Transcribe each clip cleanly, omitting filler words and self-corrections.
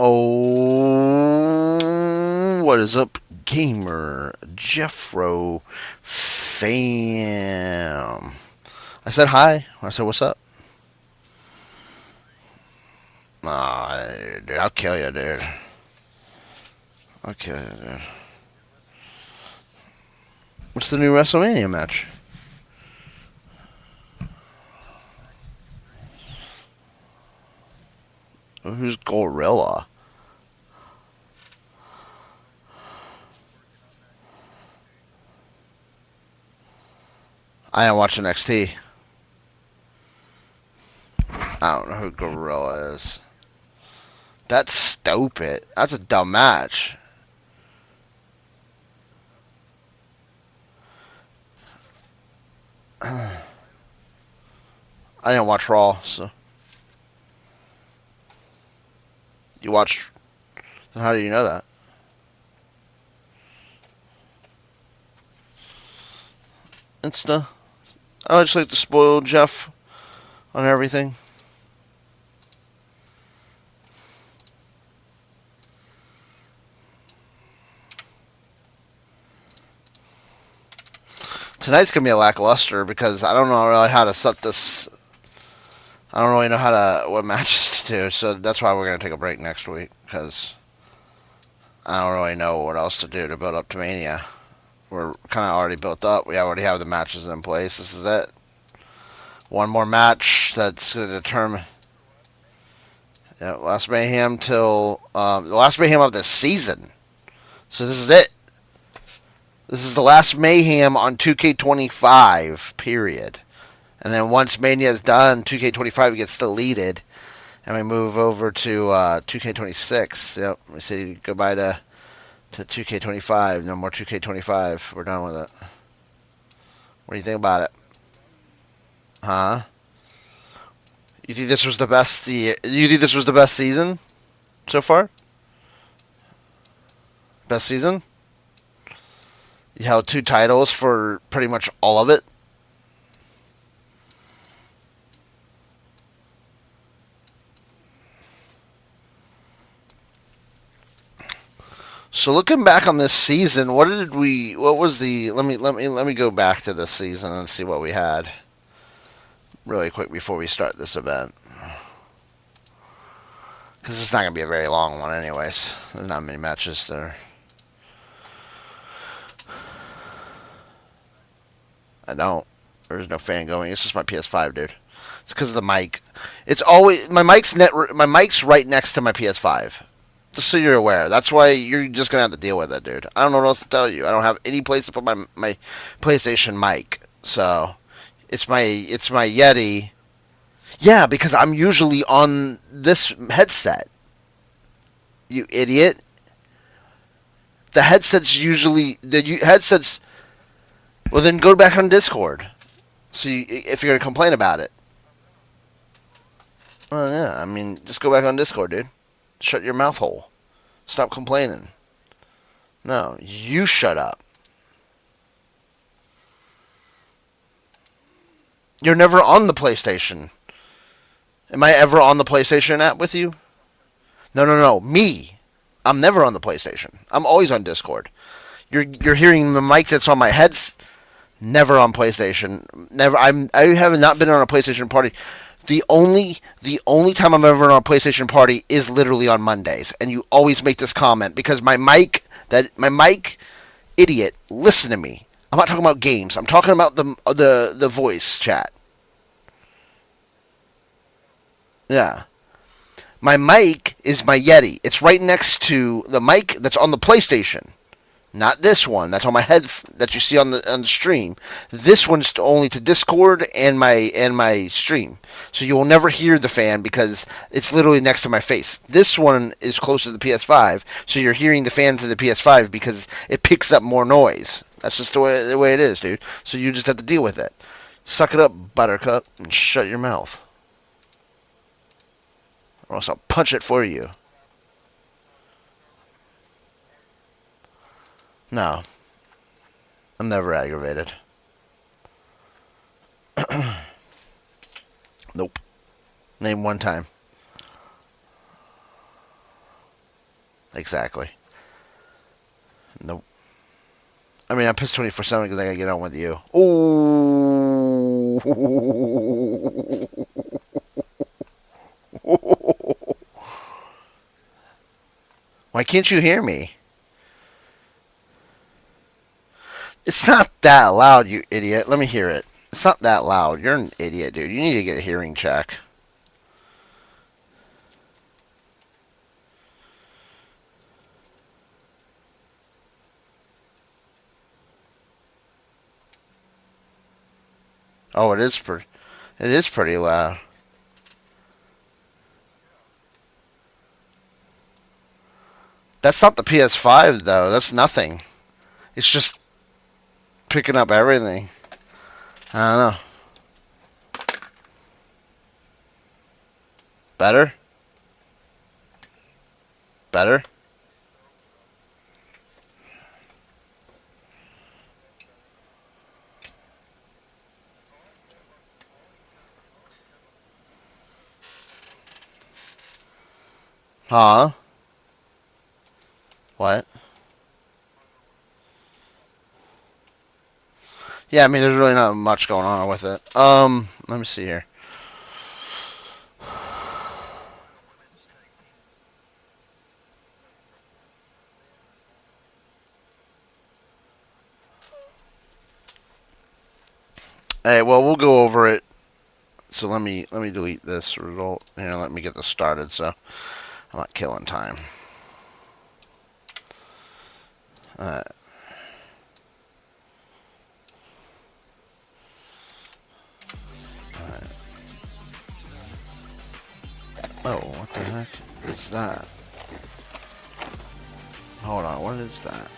Oh, what is up, gamer? Jeffro fam. I said hi. I said what's up. Nah, dude, I'll kill you, dude. I'll kill you, dude. What's the new WrestleMania match? Who's Gorilla? I didn't watch NXT. I don't know who Gorilla is. That's stupid. That's a dumb match. I didn't watch Raw, so you watched. Then how do you know that? Insta. I just like to spoil Jeff on everything. Tonight's gonna be a lackluster because I don't know really how to set this. I don't really know how to what matches to do, so that's why we're gonna take a break next week because I don't really know what else to do to build up to Mania. We're kind of already built up. We already have the matches in place. This is it. One more match that's gonna determine. Yeah, last Mayhem till the last Mayhem of the season. So this is it. This is the last Mayhem on 2K25, period. And then once Mania is done, 2K25 gets deleted, and we move over to 2K26. Yep, we say goodbye to 2K25. No more 2K25. We're done with it. What do you think about it? Huh? You think this was the best? You think this was the best season so far? Best season? You held 2 titles for pretty much all of it. So looking back on this season, what was the let me go back to this season and see what we had really quick before we start this event. Cuz it's not going to be a very long one anyways. There's not many matches there. I don't. There's no fan going. It's just my PS5, dude. It's because of the mic. It's always my mic's right next to my PS5. Just so you're aware. That's why you're just gonna have to deal with it, dude. I don't know what else to tell you. I don't have any place to put my PlayStation mic. So it's my Yeti. Yeah, because I'm usually on this headset. You idiot. The headsets. Well, then go back on Discord. So if you're gonna complain about it. Well, yeah. I mean, just go back on Discord, dude. Shut your mouth hole. Stop complaining. No, you shut up. You're never on the PlayStation. Am I ever on the PlayStation app with you? No. Me. I'm never on the PlayStation. I'm always on Discord. You're hearing the mic that's on my heads. Never on PlayStation. Never. I have not been on a PlayStation party. The only time I'm ever on a PlayStation party is literally on Mondays, and you always make this comment because my mic, idiot, listen to me. I'm not talking about games. I'm talking about the voice chat. Yeah. My mic is my Yeti. It's right next to the mic that's on the PlayStation. Not this one. That's on my head that you see on the stream. This one's only to Discord and my stream. So you will never hear the fan because it's literally next to my face. This one is close to the PS5, so you're hearing the fan to the PS5 because it picks up more noise. That's just the way it is, dude. So you just have to deal with it. Suck it up, Buttercup, and shut your mouth. Or else I'll punch it for you. No. I'm never aggravated. Nope. Name one time. Exactly. Nope. I mean, I'm pissed 24/7 because I gotta get on with you. Ooh. Why can't you hear me? It's not that loud, you idiot. Let me hear it. It's not that loud. You're an idiot, dude. You need to get a hearing check. Oh, it is pretty loud. That's not the PS5 though. That's nothing. It's just picking up everything. I don't know. Better? Better? Huh? What? Yeah, I mean, there's really not much going on with it. Let me see here. Hey, well, we'll go over it. So let me delete this result. Here, let me get this started so I'm not killing time. Alright. Oh, what the heck is that? Hold on, what is that?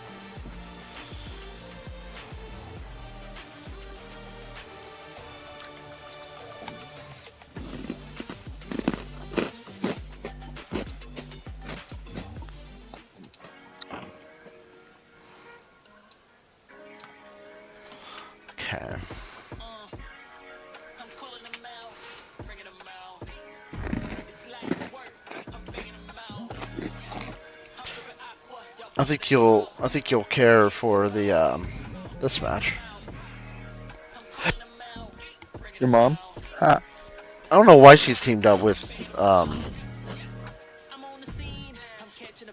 Okay. I think you'll care for the this match. Your mom? I don't know why she's teamed up with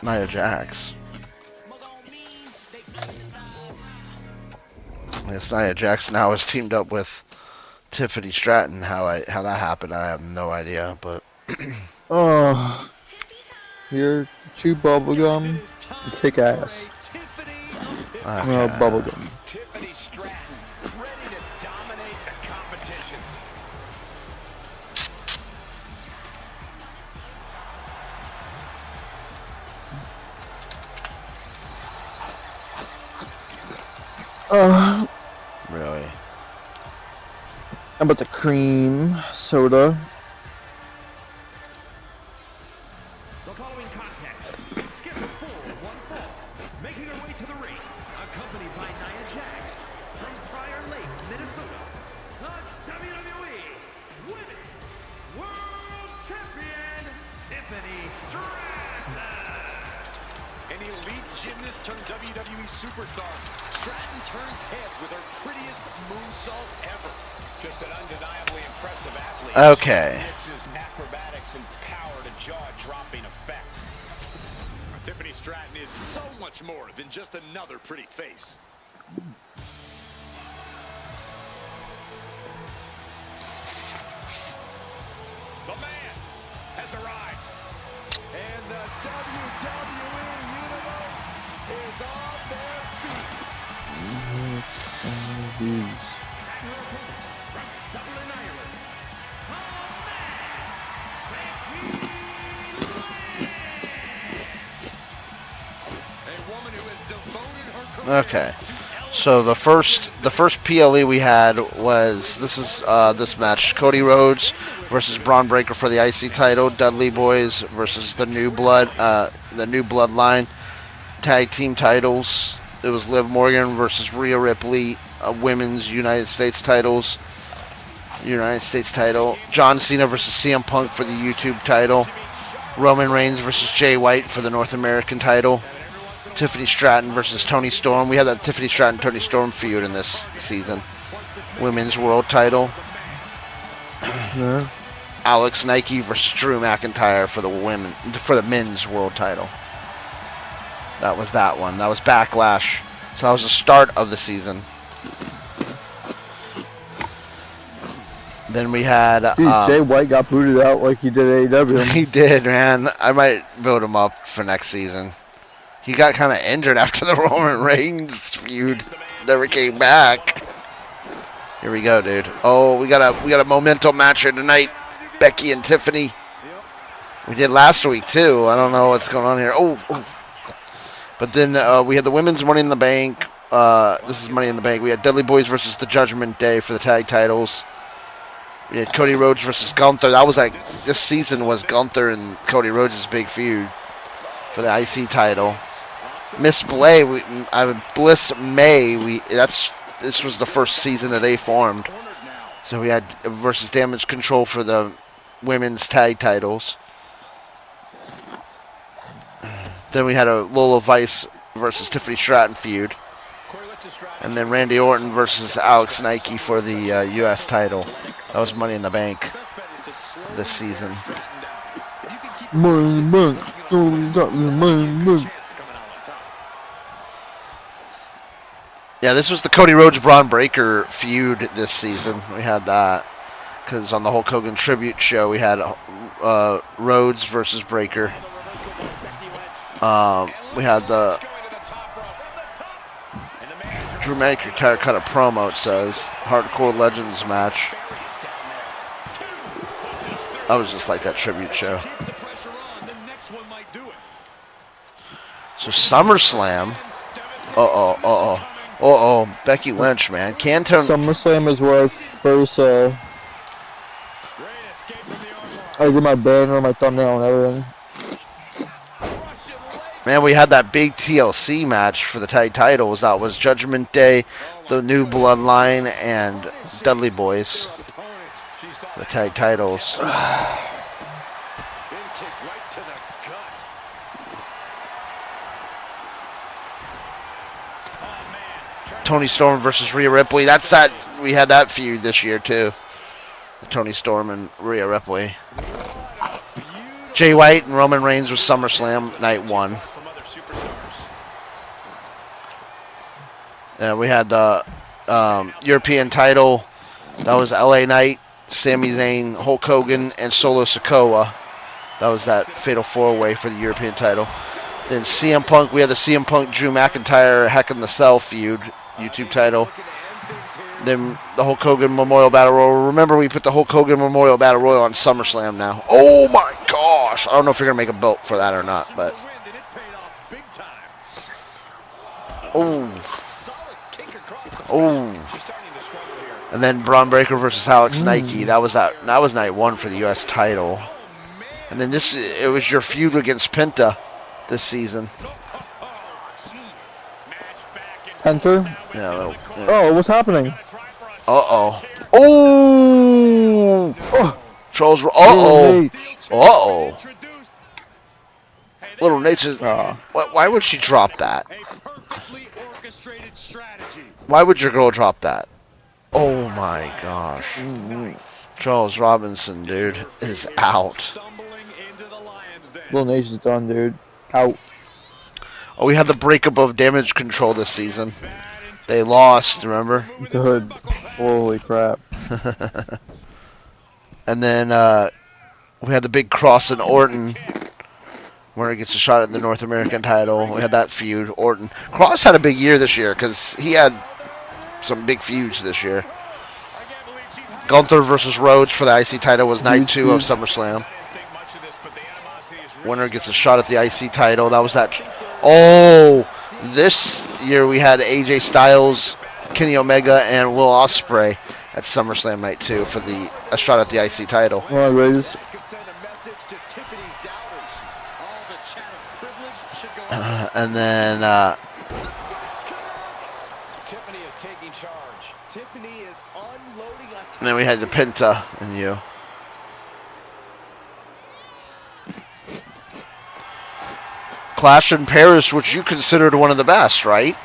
Nia Jax. I guess Nia Jax now is teamed up with Tiffany Stratton. How that happened, I have no idea. But Oh, you're chew bubblegum and kick ass. okay. Bubblegum. Tiffany Stratton, ready to dominate the competition. Really? How about the cream soda? The following contest is scheduled for one fall. Making her way to the ring, accompanied by Nia Jax from Prior Lake, Minnesota, the WWE Women's World Champion, Tiffany Stratton. An elite gymnast turned WWE superstar, Stratton turns heads with her prettiest moonsault ever. Just an undeniably impressive athlete. Okay. Mixes acrobatics and power to jaw-dropping effect. Tiffany Stratton is so much more than just another pretty face. The man has arrived. And the WWE Universe is on their feet. From Dublin, Ireland. A woman who has devoted her career. Okay. So the first PLE we had was this match: Cody Rhodes versus Braun Breaker for the IC title, Dudley Boys versus the New Bloodline tag team titles. It was Liv Morgan versus Rhea Ripley, women's United States title. John Cena versus CM Punk for the YouTube title. Roman Reigns versus Jay White for the North American title. Tiffany Stratton versus Toni Storm. We had that Tiffany Stratton Toni Storm feud in this season. Women's World title. Yeah. Alex Nike versus Drew McIntyre for the men's world title. That was that one. That was Backlash. So that was the start of the season. Then we had Dude, Jay White got booted out like he did AEW. he did, man. I might build him up for next season. He got kind of injured after the Roman Reigns feud. Never came back. Here we go, dude. Oh, we got a memento match here tonight. Becky and Tiffany. We did last week too. I don't know what's going on here. Oh. But then we had the women's Money in the Bank. This is Money in the Bank. We had Dudley Boys versus the Judgment Day for the tag titles. We had Cody Rhodes versus Gunther. That was this season was Gunther and Cody Rhodes' big feud for the IC title. Miss Blay, Bliss May. This was the first season that they formed. So we had versus Damage Control for the women's tag titles. Then we had a Lola Vice versus Tiffany Stratton feud. And then Randy Orton versus Alex Nike for the U.S. title. That was Money in the Bank this season. Money in the Bank. Oh, got me money in the Bank. Yeah, this was the Cody Rhodes Braun Breaker feud this season. We had that because on the Hulk Hogan tribute show we had Rhodes versus Breaker. We had the Drew McIntyre cut a promo. It says Hardcore Legends match. I was just like that tribute show. So SummerSlam. Becky Lynch, man. SummerSlam is where I first I did my banner, my thumbnail, and everything. Man, we had that big TLC match for the tag titles. That was Judgment Day, the New Bloodline, and Dudley Boys. The tag titles. Toni Storm versus Rhea Ripley. We had that feud this year too. Toni Storm and Rhea Ripley. Jay White and Roman Reigns was SummerSlam night 1. And we had the European title. That was LA Knight, Sami Zayn, Hulk Hogan, and Solo Sikoa. That was that Fatal 4-Way for the European title. Then CM Punk, we had the CM Punk Drew McIntyre Heck in the Cell feud, YouTube title. Then the Hulk Hogan Memorial Battle Royal. Remember, we put the Hulk Hogan Memorial Battle Royal on SummerSlam now. Oh my gosh! I don't know if you're gonna make a belt for that or not, but and then Braun Breaker versus Alex Nike. That was night 1 for the U.S. title. And then it was your feud against Penta this season. Enter? Yeah. Oh, what's happening? Oh. Charles. Little Nate's. Why would she drop that? Why would your girl drop that? Oh my gosh. Charles Robinson, dude, is out. Little Nate's is done, dude. Out. Oh, we had the breakup of Damage Control this season. They lost, remember? Good. Holy crap. And then we had the big Cross and Orton, where he gets a shot at the North American title. We had that feud. Orton. Cross had a big year this year because he had some big feuds this year. Gunther versus Rhodes for the IC title was night 2 of SummerSlam. Winner gets a shot at the IC title. That was that. This year we had AJ Styles, Kenny Omega, and Will Ospreay at SummerSlam night 2 for a shot at the IC title. All right, ladies. And then we had the Penta and you. Clash in Paris, which you considered one of the best, right?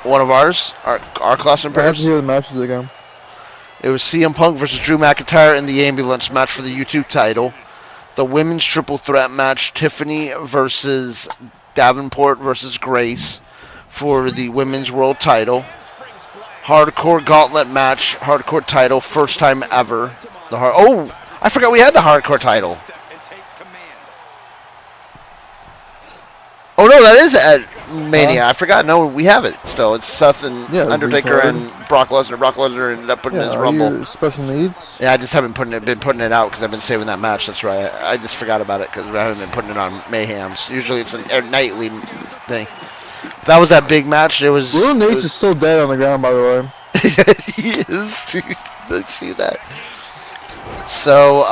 One of ours? Our Clash in I have Paris? to hear the matches again. It was CM Punk versus Drew McIntyre in the ambulance match for the YouTube title. The women's triple threat match, Tiffany versus Davenport versus Grace for the women's world title. Hardcore gauntlet match, hardcore title, first time ever. I forgot we had the hardcore title. Oh no, that is at Mania. I forgot. No, we have it still. It's Seth and Undertaker and Brock Lesnar. Brock Lesnar ended up putting his Rumble. Your special needs? Yeah, I just haven't been putting it out because I've been saving that match. That's right. I just forgot about it because I haven't been putting it on Mayhems. Usually it's a nightly thing. That was that big match. It was. Little Nate's is still dead on the ground, by the way. He is, dude. Let's see that. So,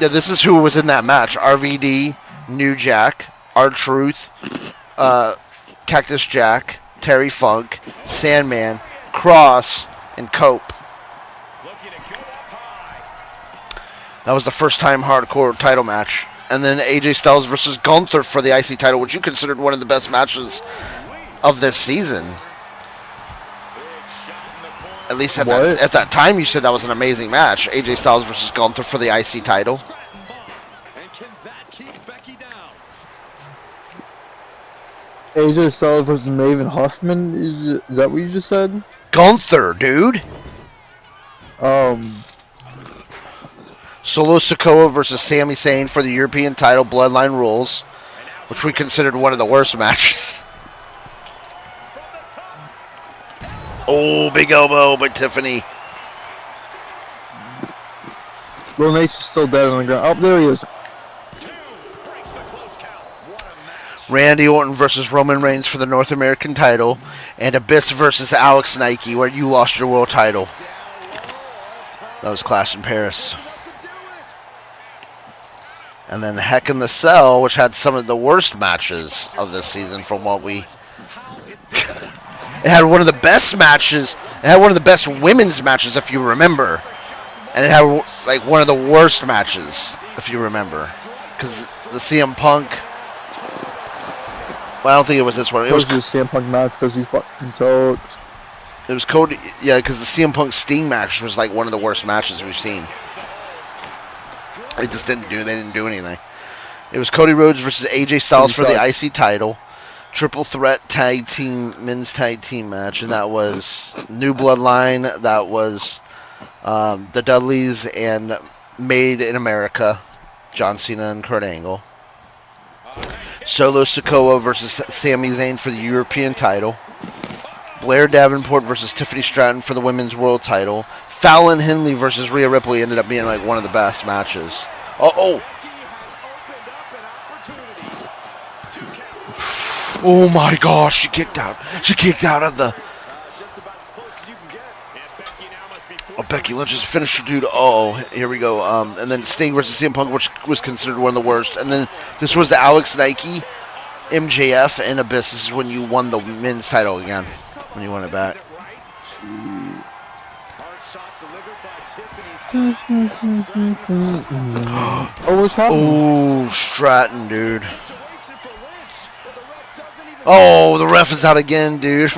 yeah, this is who was in that match: RVD, New Jack, R-Truth, Cactus Jack, Terry Funk, Sandman, Cross, and Cope. That was the first time hardcore title match. And then AJ Styles versus Gunther for the IC title, which you considered one of the best matches of this season. At least at that time, you said that was an amazing match. AJ Styles versus Gunther for the IC title. AJ Styles versus Maven Huffman? Is that what you just said? Gunther, dude. Solo Sikoa versus Sami Zayn for the European title, Bloodline Rules, which we considered one of the worst matches. Oh, big elbow by Tiffany. Little Nate's is still dead on the ground. Oh, there he is. Randy Orton versus Roman Reigns for the North American title, and Abyss versus Alex Nike, where you lost your world title. That was Clash in Paris. And then Heck in the Cell, which had some of the worst matches of this season from what we... It had one of the best matches. It had one of the best women's matches, if you remember. And it had like one of the worst matches, if you remember. Because the CM Punk... Well, I don't think it was this one. It was the CM Punk match because he's fucking toast. It was Cody... Yeah, because the CM Punk Sting match was like one of the worst matches we've seen. They just didn't do. They didn't do anything. It was Cody Rhodes versus AJ Styles for the IC title, triple threat tag team men's tag team match, and that was New Bloodline. That was the Dudleys and Made in America, John Cena and Kurt Angle. Solo Sikoa versus Sami Zayn for the European title. Blair Davenport versus Tiffany Stratton for the women's world title. Fallon Henley versus Rhea Ripley ended up being like one of the best matches. Oh my gosh, she kicked out. She kicked out of the... Oh, Becky Lynch just finished her dude. Oh, here we go. And then Sting versus CM Punk, which was considered one of the worst. And then this was the Alex Nike, MJF, and Abyss. This is when you won the men's title again. When you won it back. Oh, what's happening? Oh, Stratton, dude. Oh, the ref is out again, dude.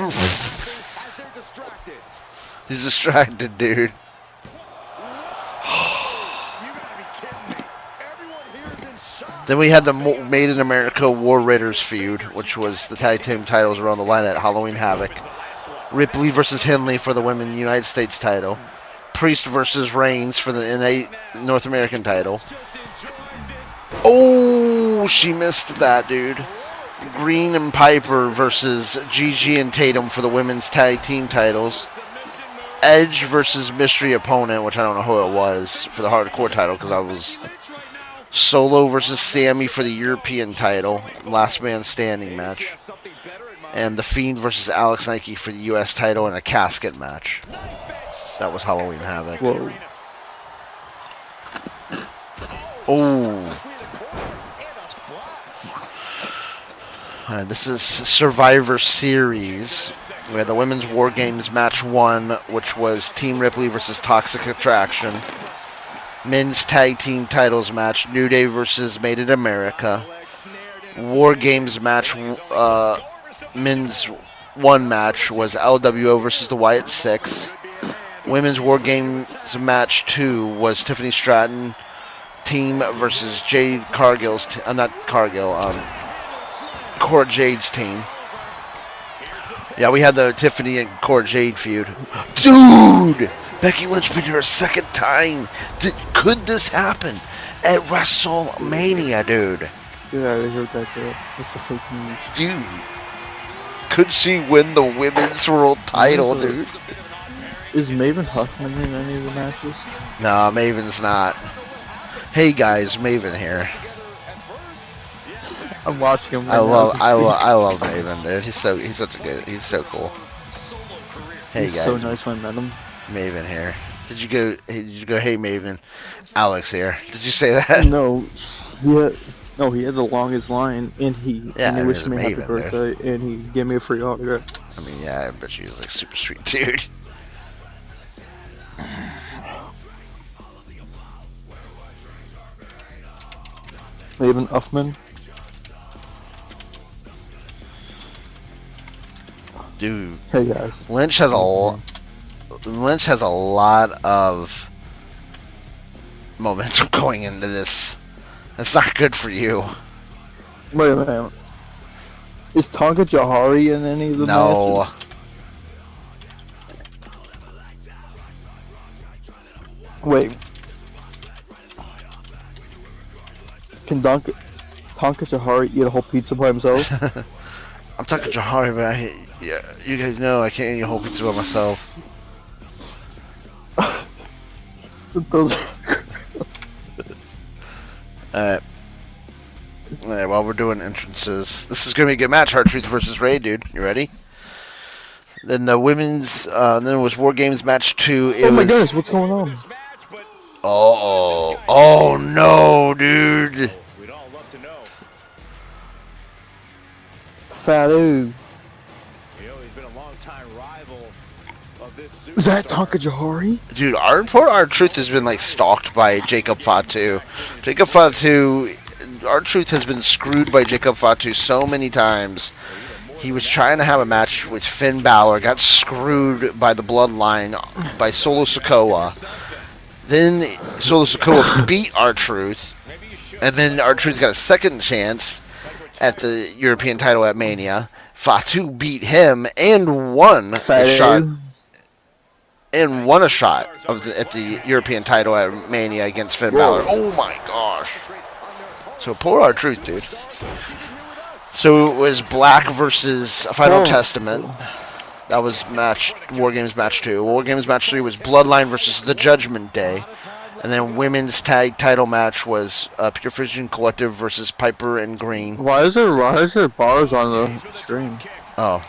He's distracted, dude. Then we had the Made in America War Raiders feud, which was the tag team titles were on the line at Halloween Havoc. Ripley versus Henley for the Women United States title. Priest versus Reigns for the NA North American title. Oh, she missed that, dude. Green and Piper versus Gigi and Tatum for the women's tag team titles. Edge versus mystery opponent, which I don't know who it was, for the hardcore title because I was... Solo versus Sammy for the European title. Last man standing match. And The Fiend versus Alex Nike for the U.S. title in a casket match. That was Halloween Havoc. Whoa. Oh. This is Survivor Series. We had the Women's War Games match 1, which was Team Ripley versus Toxic Attraction. Men's tag team titles match: New Day versus Made in America. War Games match. Men's one match was LWO versus the Wyatt Six. Women's War Games match 2 was Tiffany Stratton team versus Jade Cargill's. Not Cargill. Cora Jade's team. Yeah, we had the Tiffany and Cora Jade feud. Dude! Becky Lynch been here a second time. Could this happen at WrestleMania, dude? Yeah, I heard that girl. That's a fake news. Dude. Could she win the women's world title, dude? Is Maven Huffman in any of the matches? No, Maven's not. Hey guys, Maven here. I'm watching him. I love Maven, dude. He's so cool. Hey He's guys, so nice when I met him. Maven here. Did you go? Hey Maven, Alex here. Did you say that? No, he had the longest line, and he wished me happy birthday, and he gave me a free autograph. I mean, yeah, I bet he was like super sweet dude. Maven Huffman. Dude. Hey guys. Lynch has a lot of momentum going into this. That's not good for you. Wait a minute. Is Tonka Jahari in any of the No. matches? Wait. Can Tonka Jahari eat a whole pizza by himself? I'm talking Jahari, but you guys know I can't eat a whole pizza by myself. Those. Alright, while we're doing entrances, this is going to be a good match. R-Truth versus Ray, dude. You ready? Then the women's, then it was War Games match 2. Oh my goodness, what's going on? Oh no, dude. Fatu. Is that Tonka Jahari? Dude, our poor R-Truth has been like stalked by Jacob Fatu. Jacob Fatu, R-Truth has been screwed by Jacob Fatu so many times. He was trying to have a match with Finn Balor, got screwed by the Bloodline, by Solo Sikoa. Then Solo Sikoa beat R-Truth, and then R-Truth got a second chance at the European title at Mania. Fatu beat him and won a shot. And won a shot at the European title at Mania against Finn Balor. Oh my gosh. So poor R-Truth, dude. So it was Black versus Final Testament. That was War Games match 2. War Games match 3 was Bloodline versus The Judgment Day. And then women's tag title match was Pure Fusion Collective versus Piper and Green. Why is there bars on the screen? Oh.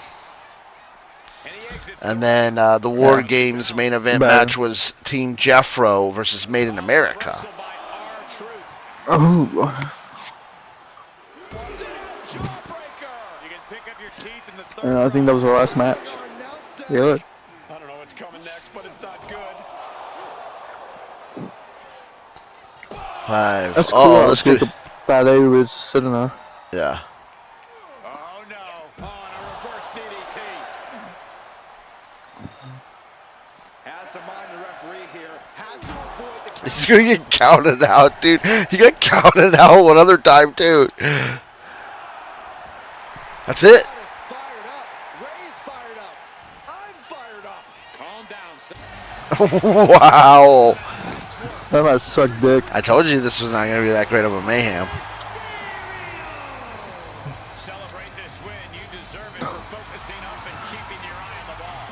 And then the War Games main event match was Team Jeffro versus Made in America. Oh. And I think that was our last match. Yeah. I don't know what's coming next, but it's not good. 5. That's cool. Oh, that's good. Fatu was sitting there. Yeah. Oh no, on a reverse DDT. Has to mind the referee here. Has to avoid the He's gonna get counted out, dude. He got counted out one other time, too. That's it. Wow. That might suck dick. I told you this was not going to be that great of a mayhem. Celebrate this win. You deserve it for focusing up and keeping your eye on the ball.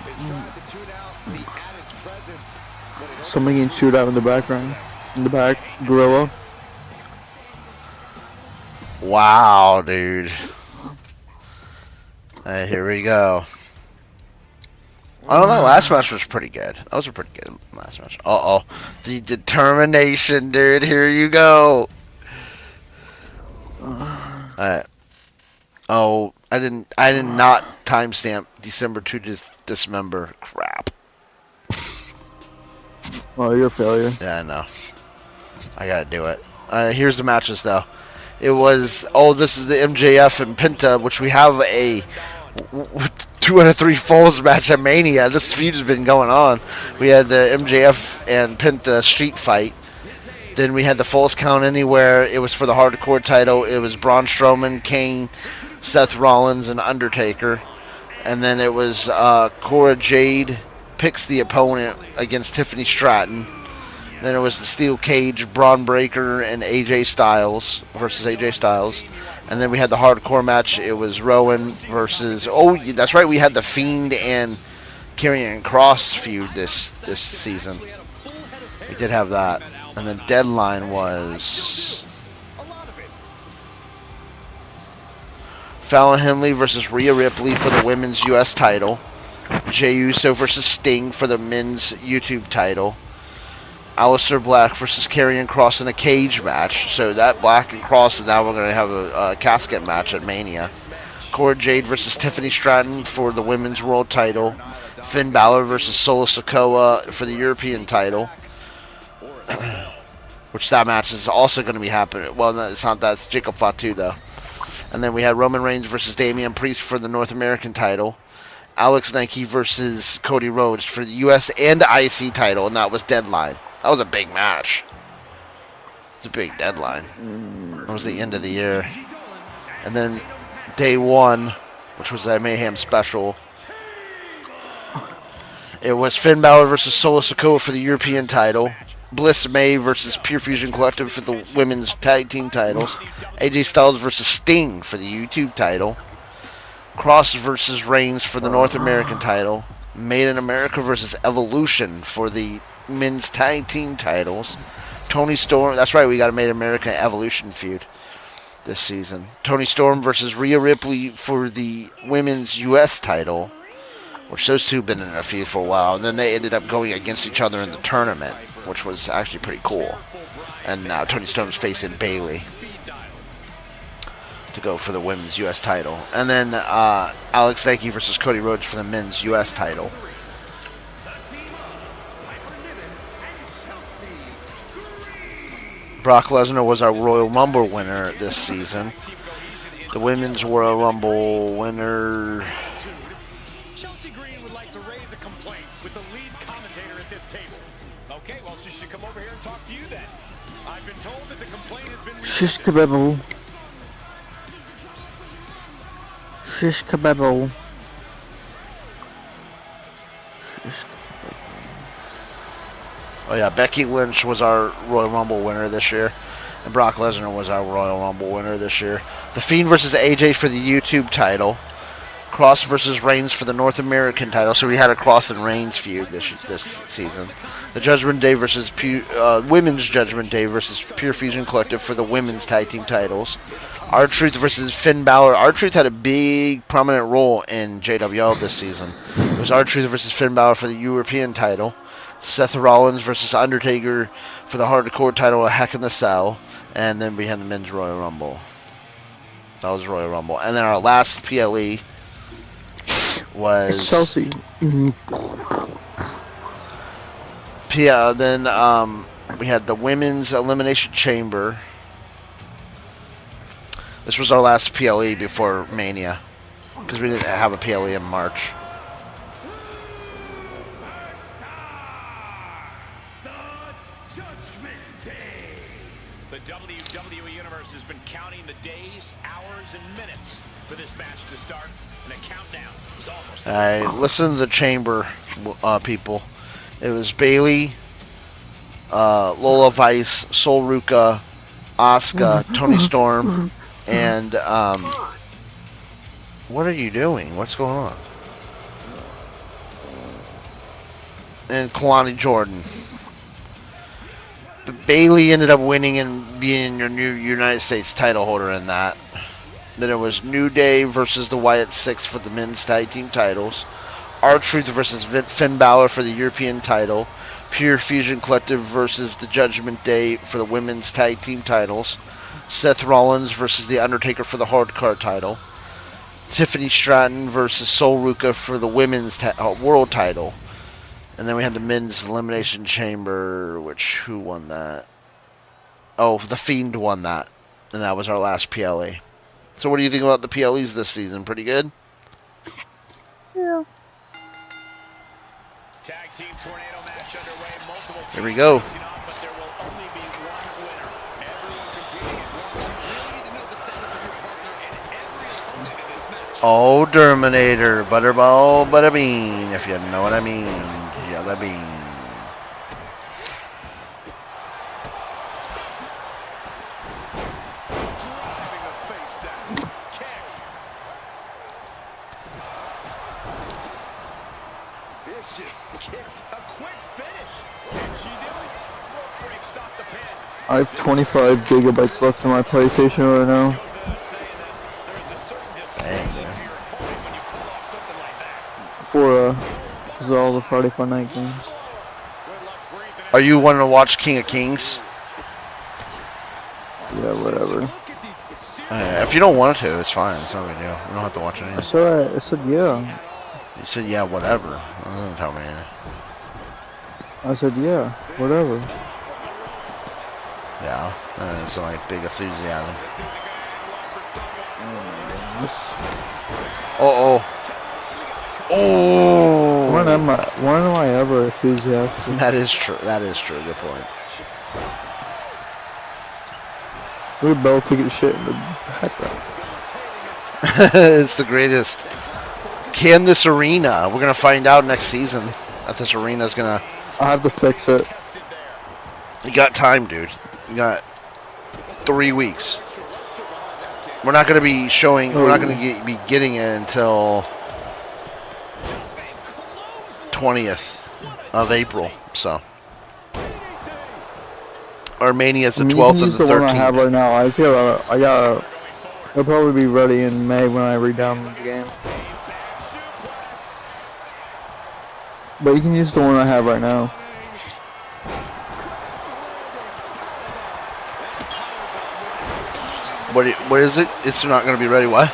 They tried to tune out the added presence. Somebody can shoot out in the background. In the back. Gorilla. Wow, dude. Here we go. I don't know, last match was pretty good. That was a pretty good last match. Uh-oh. The determination, dude. Here you go. Alright. Oh, I did not timestamp December to Dismember. Crap. Oh, you're a failure. Yeah, I know. I gotta do it. Here's the matches, though. It was, oh, this is the MJF and Penta, which we have a 2 out of 3 falls match at Mania. This feud has been going on. We had the MJF and Penta street fight. Then we had the Falls Count Anywhere. It was for the hardcore title. It was Braun Strowman, Kane, Seth Rollins, and Undertaker. And then it was Cora Jade picks the opponent against Tiffany Stratton. Then it was the Steel Cage, Braun Breaker, and AJ Styles versus AJ Styles. And then we had the hardcore match. It was Rowan versus... Oh, that's right. We had the Fiend and Karrion Kross feud this season. We did have that. And then Deadline was... Fallon Henley versus Rhea Ripley for the women's U.S. title. Jey Uso versus Sting for the men's YouTube title. Aleister Black versus Karrion Kross in a cage match. So that Black and Cross, and now we're going to have a casket match at Mania. Cora Jade versus Tiffany Stratton for the women's world title. Finn Balor versus Solo Sikoa for the European title. Which that match is also going to be happening. Well, no, it's not that. It's Jacob Fatu, though. And then we had Roman Reigns versus Damian Priest for the North American title. Alex Nike versus Cody Rhodes for the U.S. and IC title, and that was Deadline. That was a big match. It's a big deadline. That was the end of the year. And then day one, which was a Mayhem special, it was Finn Balor versus Solo Sikoa for the European title. Bliss May versus Pure Fusion Collective for the women's tag team titles. AJ Styles versus Sting for the YouTube title. Cross versus Reigns for the North American title. Made in America versus Evolution for the men's tag team titles. Tony Storm, that's right, we got a Made in America Evolution feud this season. Tony Storm versus Rhea Ripley for the women's U.S. title, which those two have been in a feud for a while, and then they ended up going against each other in the tournament, which was actually pretty cool. And now Tony Storm's facing Bayley to go for the women's U.S. title. And then Alex Nike versus Cody Rhodes for the men's U.S. title. Brock Lesnar was our Royal Rumble winner this season. The women's Royal Rumble winner... Chelsea Green would like to raise a complaint with the lead commentator at this table. Okay, well, she should come over here and talk to you then. I've been told that the complaint has been... Shish kebabble. Shish kebabble. Shish kebabble. Oh yeah, Becky Lynch was our Royal Rumble winner this year. And Brock Lesnar was our Royal Rumble winner this year. The Fiend versus AJ for the YouTube title. Cross versus Reigns for the North American title. So we had a Cross and Reigns feud this season. The Judgment Day versus Women's Judgment Day versus Pure Fusion Collective for the women's tag team titles. R-Truth versus Finn Balor. R-Truth had a big prominent role in JWL this season. It was R-Truth versus Finn Balor for the European title. Seth Rollins versus Undertaker for the hardcore title, A Heck in the Cell. And then we had the men's Royal Rumble. That was Royal Rumble. And then our last PLE was... Chelsea. Yeah, then we had the Women's Elimination Chamber. This was our last PLE before Mania, because we didn't have a PLE in March. The WWE Universe has been counting the days, hours, and minutes for this match to start, and a countdown is almost... I listened to the Chamber people. It was Bayley, Lola Vice, Sol Ruka, Asuka, Toni Storm, and what are you doing? What's going on? And Kalani Jordan. But Bayley ended up winning and being your new United States title holder in that. Then it was New Day versus the Wyatt Six for the men's tag team titles. R-Truth versus Finn Balor for the European title. Pure Fusion Collective versus the Judgment Day for the women's tag team titles. Seth Rollins versus the Undertaker for the hardcore title. Tiffany Stratton versus Sol Ruka for the women's world title. And then we had the men's elimination chamber, which who won that? Oh, the Fiend won that, and that was our last PLE. So what do you think about the PLEs this season? Pretty good? Yeah. Here we go. Oh, Terminator, Butterball, Butterbean, if you know what I mean. Yellow bean. I have 25 gigabytes left on my PlayStation right now. For all the Friday Fun Night games. Are you wanting to watch King of Kings? Yeah, whatever. If you don't want to, it's fine. It's not a big deal. You don't have to watch anything. I said yeah. You said yeah, whatever. That doesn't tell me anything. I said yeah, whatever. Yeah, it's like big enthusiasm. Oh. When am I ever enthusiastic? That is true. That is true. Good point. We're both taking shit in the background. It's the greatest. Can this arena? We're gonna find out next season that this arena is gonna. I have to fix it. You got time, dude. You got 3 weeks. We're not gonna be showing. We're not gonna be getting it until 20th of April. So. Our Mania is the 12th and the 13th. The one I have right now. I gotta. It'll probably be ready in May when I re-download the game. But you can use the one I have right now. What is it? It's not going to be ready. What?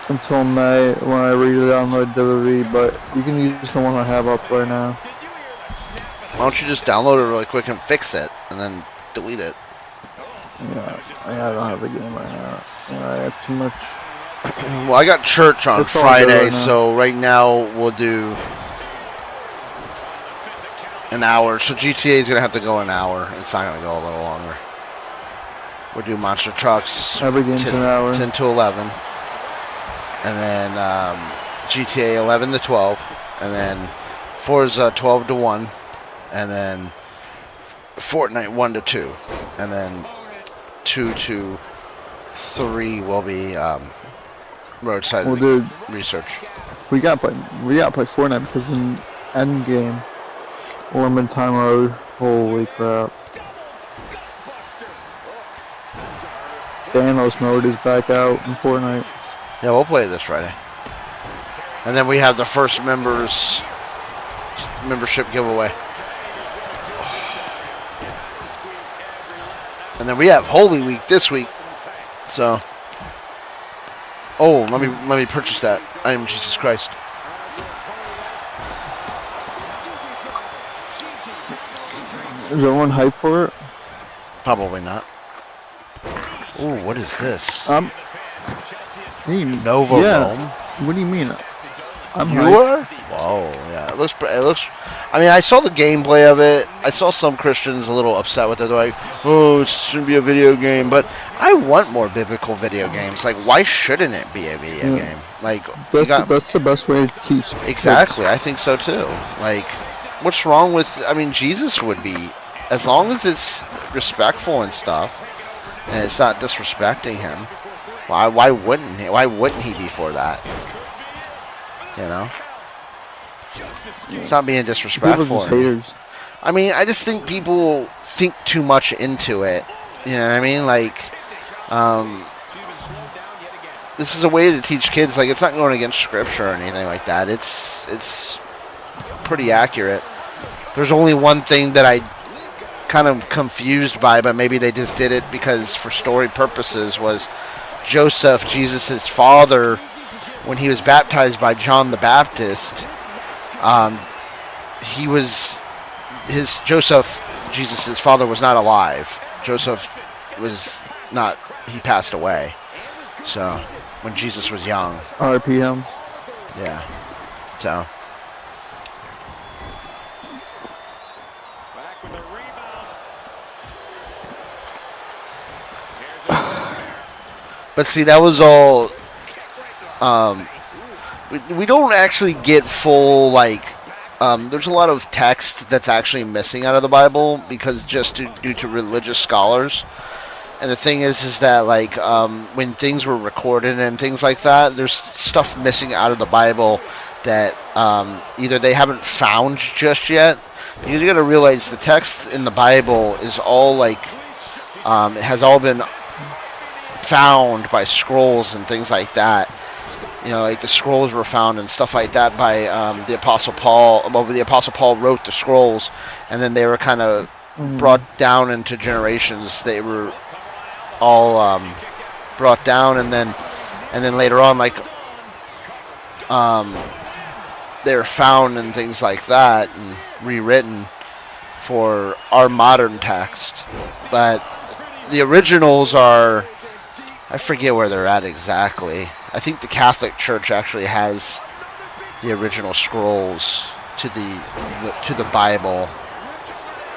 Until May when I re-download WWE, but you can use the one I have up right now. Why don't you just download it really quick and fix it, and then delete it? Yeah, I don't have the game right now. Yeah, I have too much. Well, I got church on Friday, so right now we'll do an hour. So GTA is going to have to go an hour. It's not going to go a little longer. We'll do Monster Trucks every game's an hour. 10 to 11. And then GTA 11 to 12. And then Forza 12 to 1. And then Fortnite 1 to 2. And then 2 to 3 will be roadside research. We gotta play Fortnite because in end game, limited time mode. Holy crap! Thanos mode is back out in Fortnite. Yeah, we'll play it this Friday. And then we have the first membership giveaway. And then we have Holy Week this week. So, let me purchase that. I am Jesus Christ. Is everyone hyped for it? Probably not. Ooh, what is this? Nova Rome. What do you mean? I'm hyped. Whoa, yeah, it looks. I mean, I saw the gameplay of it. I saw some Christians a little upset with it. They're like, "Oh, it shouldn't be a video game." But I want more biblical video games. Like, why shouldn't it be a video game? Like, that's the best way to teach. Exactly, I think so too. Like, what's wrong with? I mean, Jesus would be, as long as it's respectful and stuff, and it's not disrespecting him. Why wouldn't he? Why wouldn't he be for that? You know, it's not being disrespectful. People just haters. I mean, I just think people think too much into it. You know what I mean? Like, this is a way to teach kids. Like, it's not going against scripture or anything like that. It's pretty accurate. There's only one thing that I kind of confused by, but maybe they just did it because for story purposes, was Joseph, Jesus' father, when he was baptized by John the Baptist, he was Joseph, Jesus' father, was not alive. Joseph was not. He passed away. So when Jesus was young. RPM. Yeah. So. But see, that was all. We don't actually get full, like. There's a lot of text that's actually missing out of the Bible because due to religious scholars. And the thing is that, like, when things were recorded and things like that, there's stuff missing out of the Bible that either they haven't found just yet. You got to realize the text in the Bible is all, like, it has all been found by scrolls and things like that. You know, like the scrolls were found and stuff like that by the Apostle Paul. Well, the Apostle Paul wrote the scrolls, and then they were kind of brought down into generations. They were all brought down, and then later on, like they were found and things like that, and rewritten for our modern text. But the originals are, I forget where they're at exactly. I think the Catholic Church actually has the original scrolls to the Bible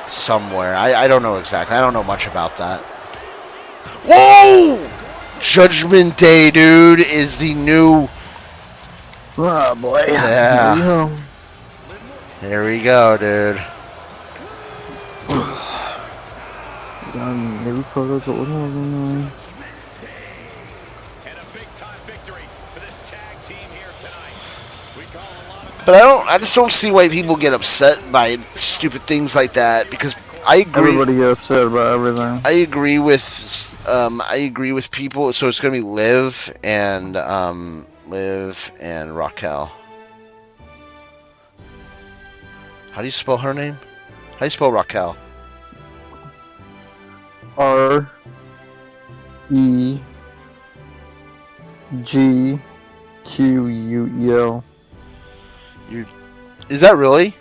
somewhere. I don't know exactly. I don't know much about that. Whoa! Judgment Day, dude, is the new. Oh boy. Yeah. There we go, dude. But I just don't see why people get upset by stupid things like that, because I agree. Everybody gets upset about everything. I agree with people. So it's gonna be Liv and Raquel. How do you spell her name? How do you spell Raquel? REGQUEL. Is that really?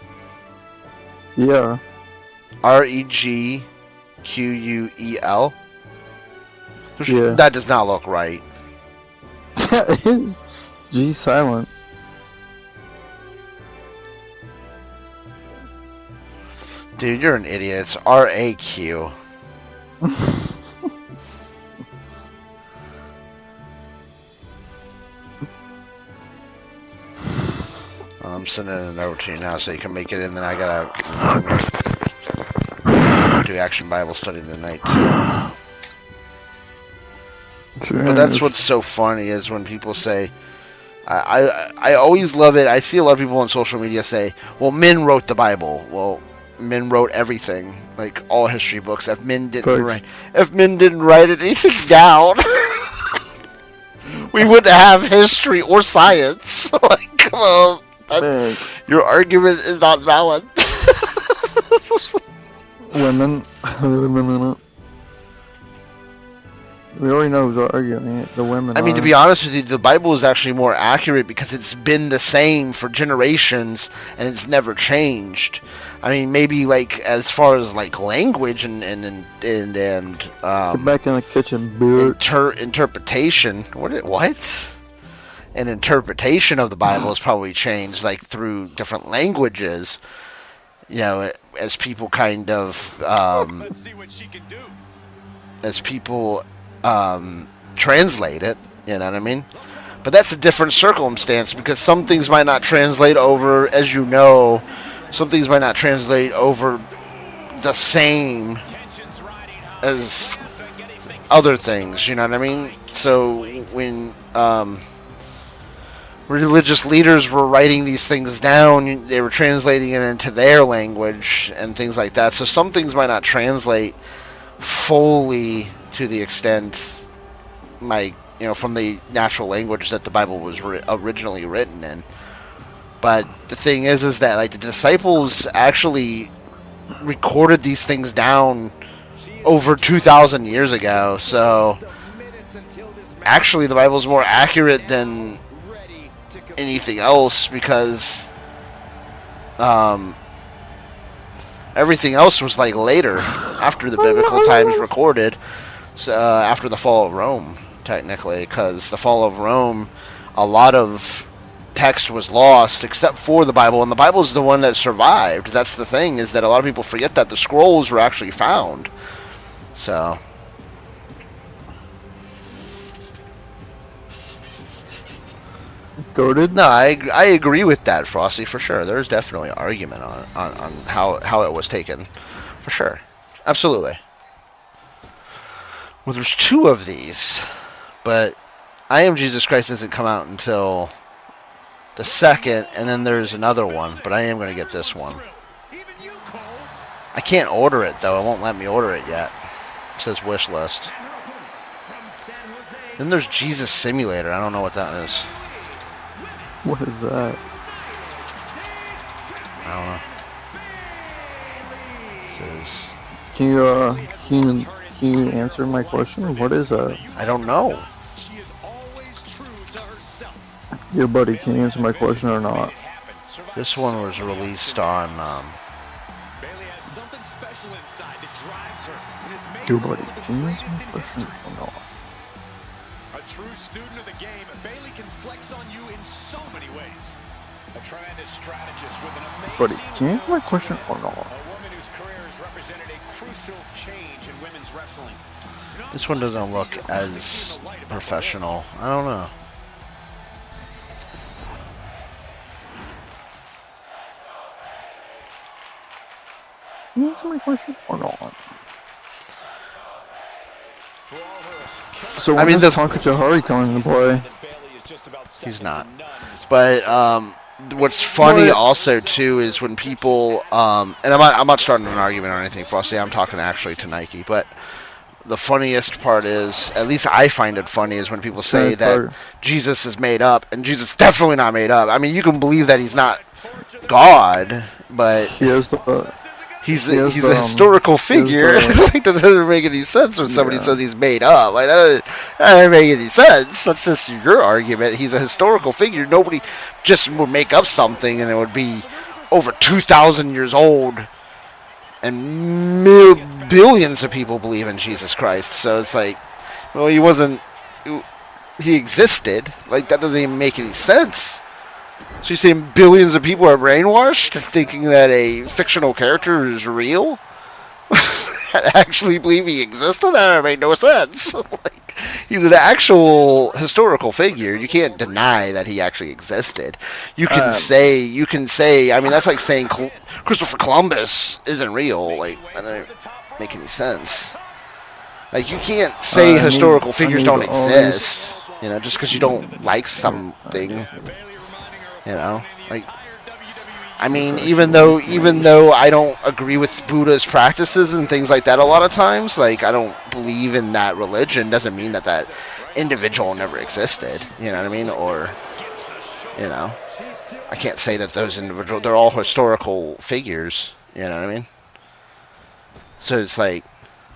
Yeah. REGQUEL? Yeah. That does not look right. That is G silent. Dude, you're an idiot. It's RAQ. I'm sending it over to you now so you can make it in. Then I gotta do Action Bible study tonight too. Sure. But that's what's so funny is when people say, I always love it. I see a lot of people on social media say, well, men wrote the Bible. Well, men wrote everything, like all history books. If men didn't write anything down, we wouldn't have history or science. Like, come on. Your argument is not valid. Women. We already know who's arguing it. The women. I mean, to be honest with you, the Bible is actually more accurate because it's been the same for generations and it's never changed. I mean, maybe like as far as like language and Get back in the kitchen, bitch. Interpretation. What? An interpretation of the Bible has probably changed, like through different languages. You know, as people kind of Let's see what she can do. as people translate it. You know what I mean? But that's a different circumstance because some things might not translate over, as you know, some things might not translate over the same as other things. You know what I mean? So when religious leaders were writing these things down, they were translating it into their language and things like that. So some things might not translate fully to the extent, like, you know, from the natural language that the Bible was originally written in. But the thing is that like the disciples actually recorded these things down over 2,000 years ago. So actually, the Bible is more accurate than anything else because Everything else was like later, after the biblical times recorded, so, after the fall of Rome, technically, because the fall of Rome, a lot of text was lost except for the Bible, and the Bible is the one that survived. That's the thing, is that a lot of people forget that the scrolls were actually found. So Goated? no, I agree with that, Frosty, for sure. There's definitely an argument on how it was taken, for sure, absolutely. Well, there's 2 of these, but I Am Jesus Christ doesn't come out until the 2nd, and then there's another one, but I am going to get this one. I can't order it, though. It won't let me order it yet. It says wish list. Then there's Jesus Simulator. I don't know what that is. What is that? I don't know. It says... Can you answer my question? What is that? I don't know. Yeah, buddy, can you answer my question or not? This one was released on... Yo, buddy, can you answer my question or not? A true student of the game, Bayley can flex on you in so many ways. A tremendous strategist with an amazing... Buddy, can you answer my question or not? A woman whose career has represented a crucial change in women's wrestling. This one doesn't look as professional. I don't know. Can you answer my question or not? So when is Tonka Jahari coming into play? He's not. But what's funny also too is when people and I'm not starting an argument or anything, Frosty. I'm talking actually to Nike, but the funniest part is, at least I find it funny, is when people say that Jesus is made up, and Jesus is definitely not made up. I mean, you can believe that he's not God, but he's a historical figure. Like, that doesn't make any sense when somebody says he's made up. Like, that doesn't make any sense. That's just your argument. He's a historical figure. Nobody just would make up something and it would be over 2,000 years old, and billions of people believe in Jesus Christ. So it's like, well, he existed. Like, that doesn't even make any sense. So you're saying billions of people are brainwashed, thinking that a fictional character is real? Actually believe he existed? That doesn't make no sense. Like, he's an actual historical figure. You can't deny that he actually existed. You can say, I mean, that's like saying Christopher Columbus isn't real. Like, that doesn't make any sense. Like, you can't say historical figures don't exist, you know, just because you don't like something. You know, like, I mean, even though I don't agree with Buddha's practices and things like that a lot of times, like, I don't believe in that religion, doesn't mean that individual never existed, you know what I mean? Or, you know, I can't say that those individuals, they're all historical figures, you know what I mean? So it's like,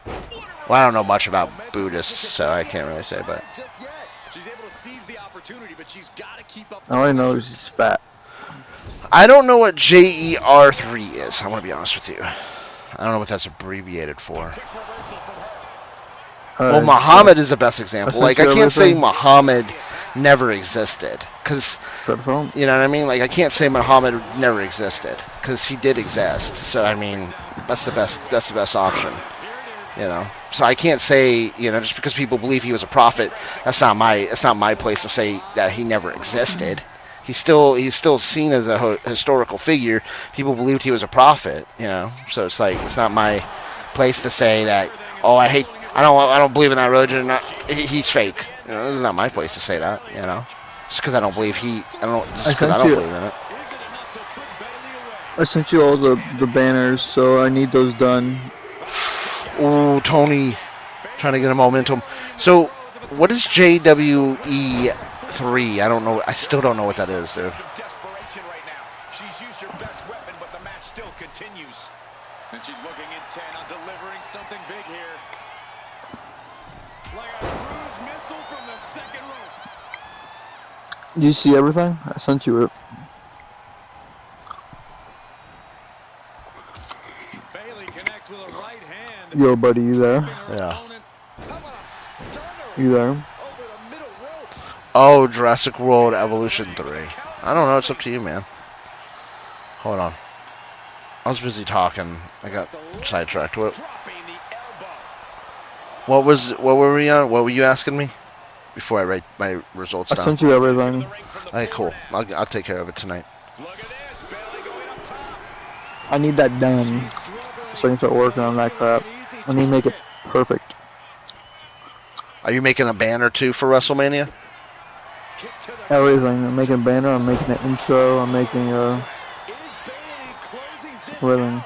well, I don't know much about Buddhists, so I can't really say, but... All I know is he's fat. I don't know what JER3 is. I want to be honest with you. I don't know what that's abbreviated for. Well, Muhammad is the best example. Like, I can't say Muhammad never existed, because, you know what I mean? Like, I can't say Muhammad never existed, because he did exist. So, I mean, that's the best option. You know, so I can't say, you know, just because people believe he was a prophet, that's not my place to say that he never existed. He's still seen as a historical figure. People believed he was a prophet, you know. So it's like, it's not my place to say that, oh, I don't believe in that religion. He's fake. You know, this is not my place to say that, you know. Just because I don't believe believe in it. I sent you all the banners, so I need those done. Ooh, Tony, trying to get a momentum. So, what is JWE3? I don't know. I still don't know what that is, dude. She's used her best weapon, but the match still continues. And she's looking intent on delivering something big here. Like a cruise missile from the second rope. Do you see everything? I sent you it. Yo, buddy, you there? Yeah. You there? Oh, Jurassic World Evolution 3. I don't know. It's up to you, man. Hold on. I was busy talking. I got sidetracked. What were we on? What were you asking me? Before I write my results down. I sent you everything. Hey, cool. I'll take care of it tonight. I need that done so I can start working on that crap. I need to make it perfect. Are you making a banner too for WrestleMania? Everything. I'm making a banner. I'm making an intro. I'm making a everything.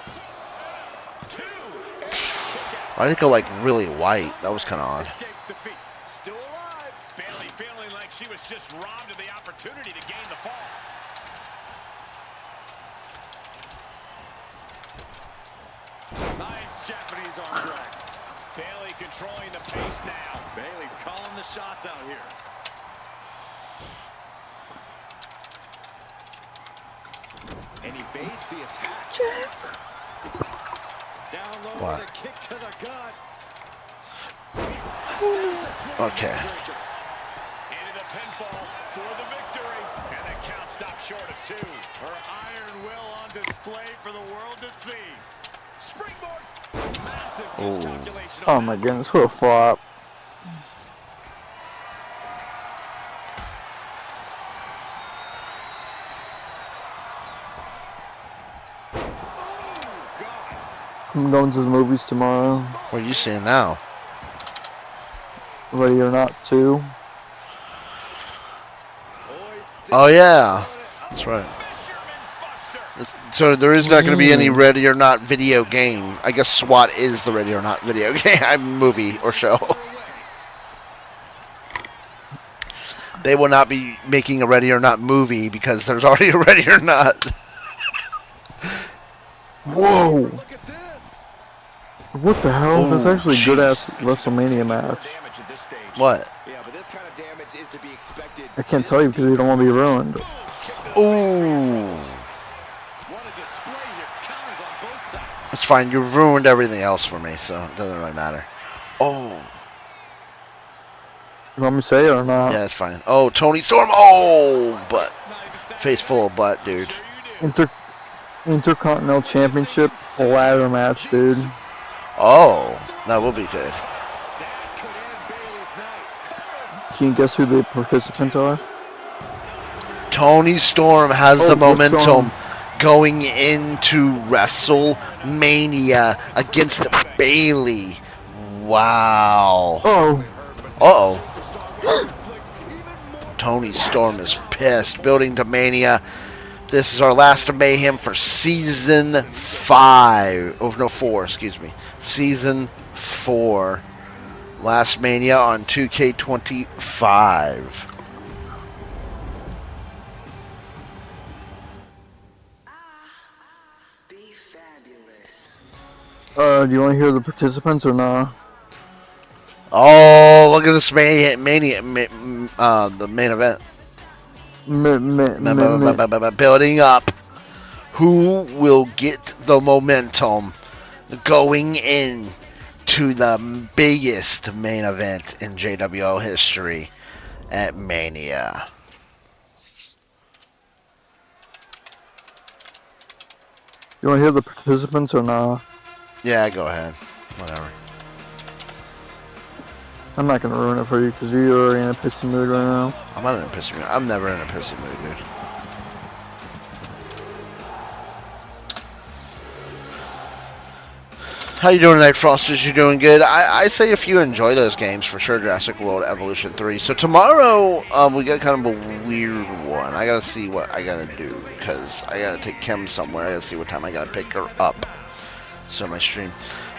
I didn't go like really white. That was kind of odd. Still alive. Bayley feeling like she was just robbed of the opportunity to gain the fall. Nice Japanese arm drag. Bayley controlling the pace now. Bayley's calling the shots out here. And he evades the attack. Down low What? with a kick to the gut. Okay. Into the pinfall for the victory. And the count stopped short of 2. Her iron will on display for the world to see. Springboard. Massive miscalculation. Oh my goodness, what a flop. I'm going to the movies tomorrow. What are you seeing now? Ready or Not 2. Oh yeah, that's right. So there is not going to be any Ready or Not video game. I guess SWAT is the Ready or Not video game movie or show. They will not be making a Ready or Not movie because there's already a Ready or Not. Whoa! What the hell? That's actually a good ass jeez. WrestleMania match. What? I can't tell you because you don't want to be ruined. Ooh. It's fine. You ruined everything else for me, so it doesn't really matter. Oh. You want me to say it or not? Yeah, it's fine. Oh, Toni Storm. Oh, butt. Face full of butt, dude. Intercontinental Championship ladder match, dude. Oh, that will be good. Can you guess who the participants are? Toni Storm has the what's going momentum on? going into WrestleMania against Bayley. Wow. Oh. Uh-oh. Toni Storm is pissed. Building to Mania. This is our last Mayhem for Season 5. Oh, no, 4, excuse me. Season 4. Last Mania on 2K25. Do you want to hear the participants or not? Oh, look at this the main event. Building up. Who will get the momentum going in to the biggest main event in JWO history at Mania? You want to hear the participants or not? Yeah, go ahead. Whatever. I'm not going to ruin it for you because you're already in a pissy mood right now. I'm not in a pissy mood. I'm never in a pissy mood, dude. How you doing tonight, Frosters? You doing good? I say if you enjoy those games, for sure, Jurassic World Evolution 3. So tomorrow, we got kind of a weird one. I gotta see what I gotta do, because I gotta take Kim somewhere. I gotta see what time I gotta pick her up. So my stream.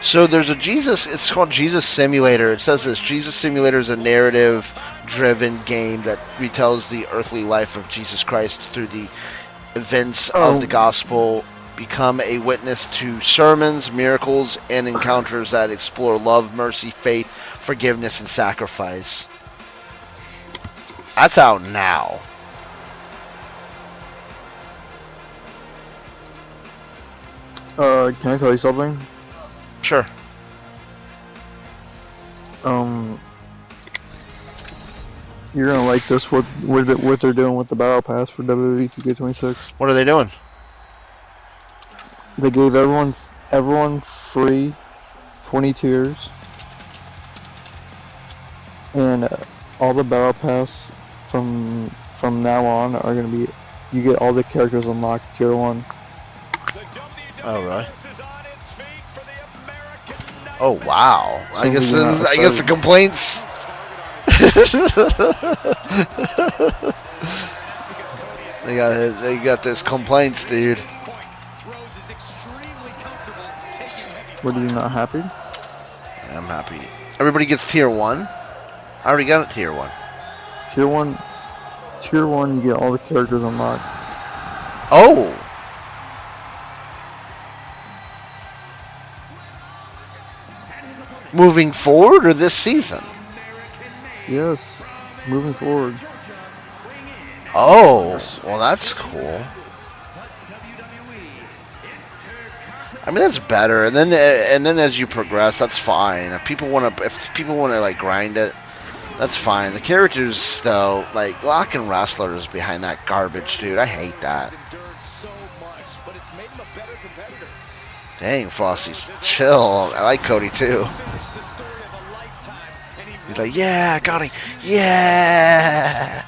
So there's a it's called Jesus Simulator. It says this: Jesus Simulator is a narrative-driven game that retells the earthly life of Jesus Christ through the events of the gospel. Become a witness to sermons, miracles, and encounters that explore love, mercy, faith, forgiveness, and sacrifice. That's out now. Can I tell you something? Sure. You're gonna like this. What they're doing with the battle pass for WWE 2K26. What are they doing? They gave everyone free 20 tiers, and all the battle pass from now on are gonna be. You get all the characters unlocked tier 1. Oh really? Oh wow! So I guess the complaints. they got this complaints, dude. What, are you not happy? I'm happy. Everybody gets tier 1. I already got it tier 1. Tier 1, you get all the characters unlocked. Oh. Moving forward or this season? Yes, moving forward. Oh, well that's cool. I mean that's better, and then as you progress, that's fine. If people want to like grind it, that's fine. The characters though, like locking wrestlers behind that garbage, dude, I hate that. Dang, Frosty, chill. I like Cody too. He's like, yeah, Cody, yeah.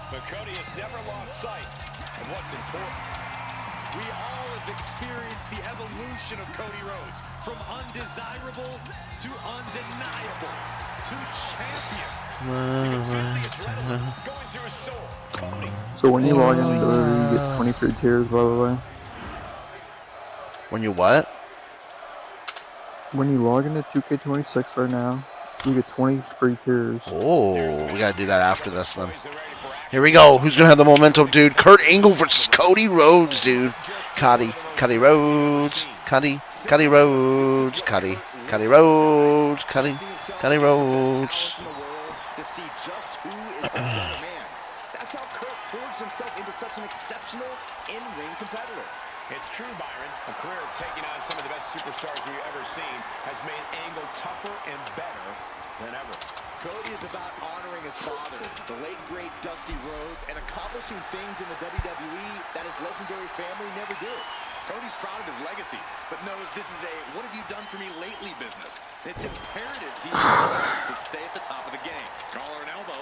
But Cody has never lost sight of what's important. We all have experienced the evolution of Cody Rhodes from undesirable to undeniable to champion. Going through his soul. Cody. So when you log into WWE, you get 20 free tiers, by the way. When you what? When you log into 2K26 right now, you get 20 free tiers. Oh, we gotta do that after this then. Here we go. Who's gonna have the momentum, dude? Kurt Angle versus Cody Rhodes, dude. Cody Rhodes, Cody Rhodes, Cody Rhodes, Cody Rhodes. That's how Kurt forged himself into such an exceptional in-ring competitor. It's true, Byron. A career of taking on some of the best superstars we've ever seen has made Angle tougher and better than ever. Cody is about honoring his father, the late great Dusty Rhodes, and accomplishing things in the WWE that his legendary family never did. Cody's proud of his legacy, but knows this is a what have you done for me lately business. It's imperative he wants to stay at the top of the game. Collar and elbow.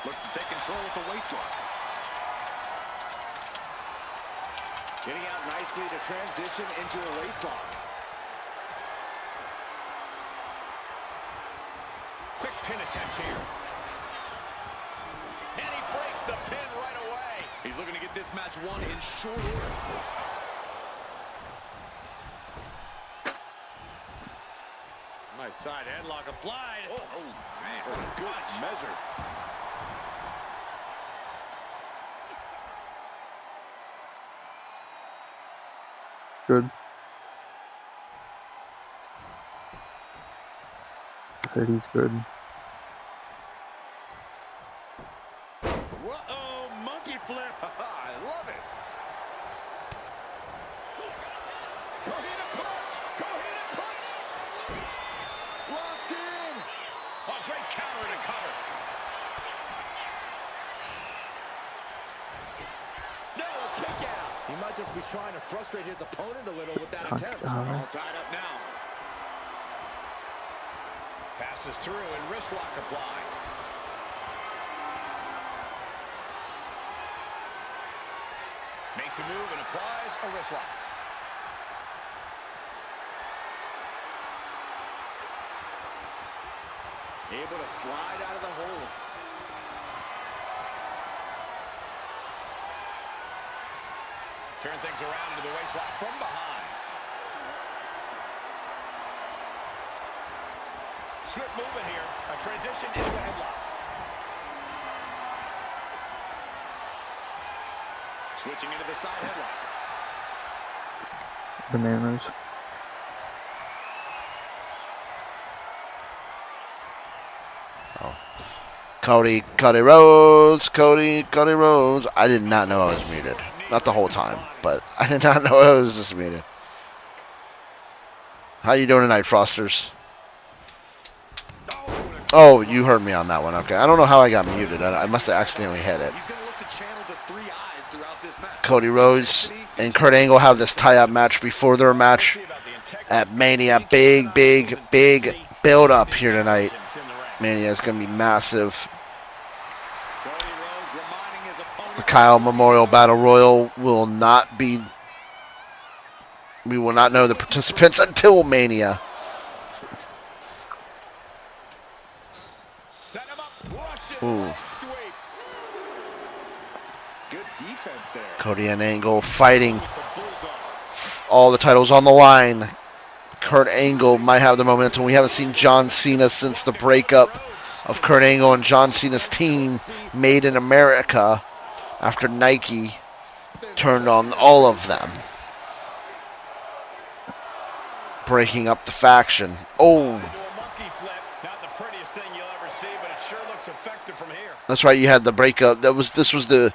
Looks to take control with the waistlock. Getting out nicely to transition into a waistlock. Quick pin attempt here. And he breaks the pin right away. He's looking to get this match won in short order. Nice side headlock applied. Oh man. Good measure. Good. I said he's good. Whoa, monkey flip. I love it. Go hit a clutch! Go hit a clutch! Locked in! A great counter to cover. No, a kick out! He might just be trying to frustrate his opponent a little with that attempt. All tied up now. Passes through and wrist lock applied. Makes a move and applies a wrist lock. Able to slide out of the hole. Turn things around into the waist lock from behind. Swift movement here. A transition into a headlock. Switching into the side headlock. Bananas. Oh. Cody Rhodes. I did not know I was muted. Not the whole time, but I did not know it was this muted. How you doing tonight, Frosters? Oh, you heard me on that one. Okay. I don't know how I got muted. I must have accidentally hit it. He's going to look to channel the three eyes throughout this match. Cody Rhodes and Kurt Angle have this tie-up match before their match at Mania. Big build-up here tonight. Mania is going to be massive. The Kyle Memorial Battle Royal will not be... We will not know the participants until Mania. Ooh. Good defense there. Cody and Angle fighting. All the titles on the line. Kurt Angle might have the momentum. We haven't seen John Cena since the breakup of Kurt Angle and John Cena's team, Made in America, after Nike turned on all of them, breaking up the faction. Oh, that's right. You had the breakup. This was the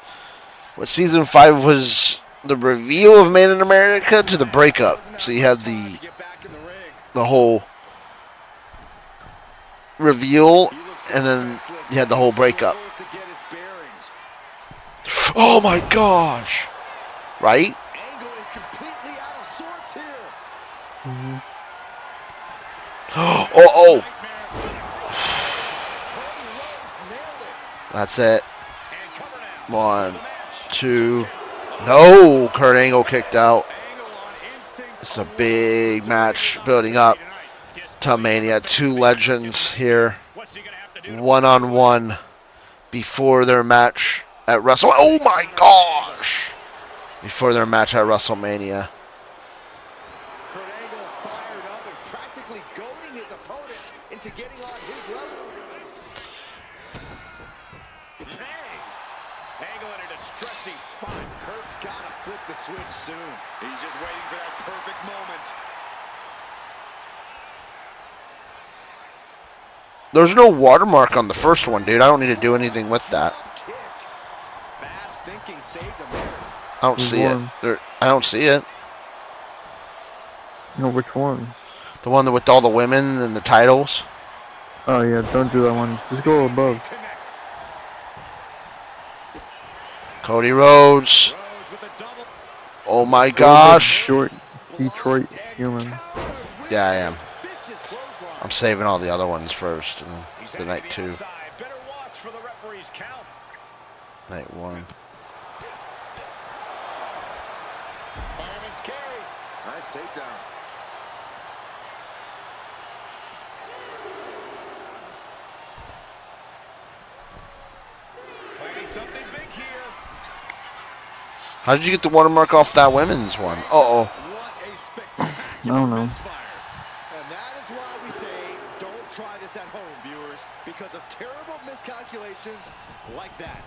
what season 5 was, the reveal of Made in America to the breakup. So you had the whole reveal, and then you had the whole breakup. Oh my gosh! Right? Oh! That's it. 1, 2. No! Kurt Angle kicked out. It's a big match building up to Mania. 2 legends here. 1-on-1 before their match at Wrestle. Oh my gosh! Before their match at WrestleMania. Kurt Angle fired up and practically goading his opponent into getting on his level. Bang! Angle in a distressing spot. Kurt's got to flip the switch soon. He's just waiting for that perfect moment. There's no watermark on the first one, dude. I don't need to do anything with that. Fast thinking saved him there. I don't see it. I don't see it. No, which one? The one with all the women and the titles. Oh yeah, don't do that one. Just go above. Cody Rhodes. Oh my gosh. Short Detroit human. Yeah, I am. I'm saving all the other ones first, and then the night 2. Night 1. Fireman's carry. Nice takedown. Planning something big here. How did you get the watermark off that women's one? Uh-oh. What a spectacular I don't know. misfire. And that is why we say don't try this at home, viewers, because of terrible miscalculations like that.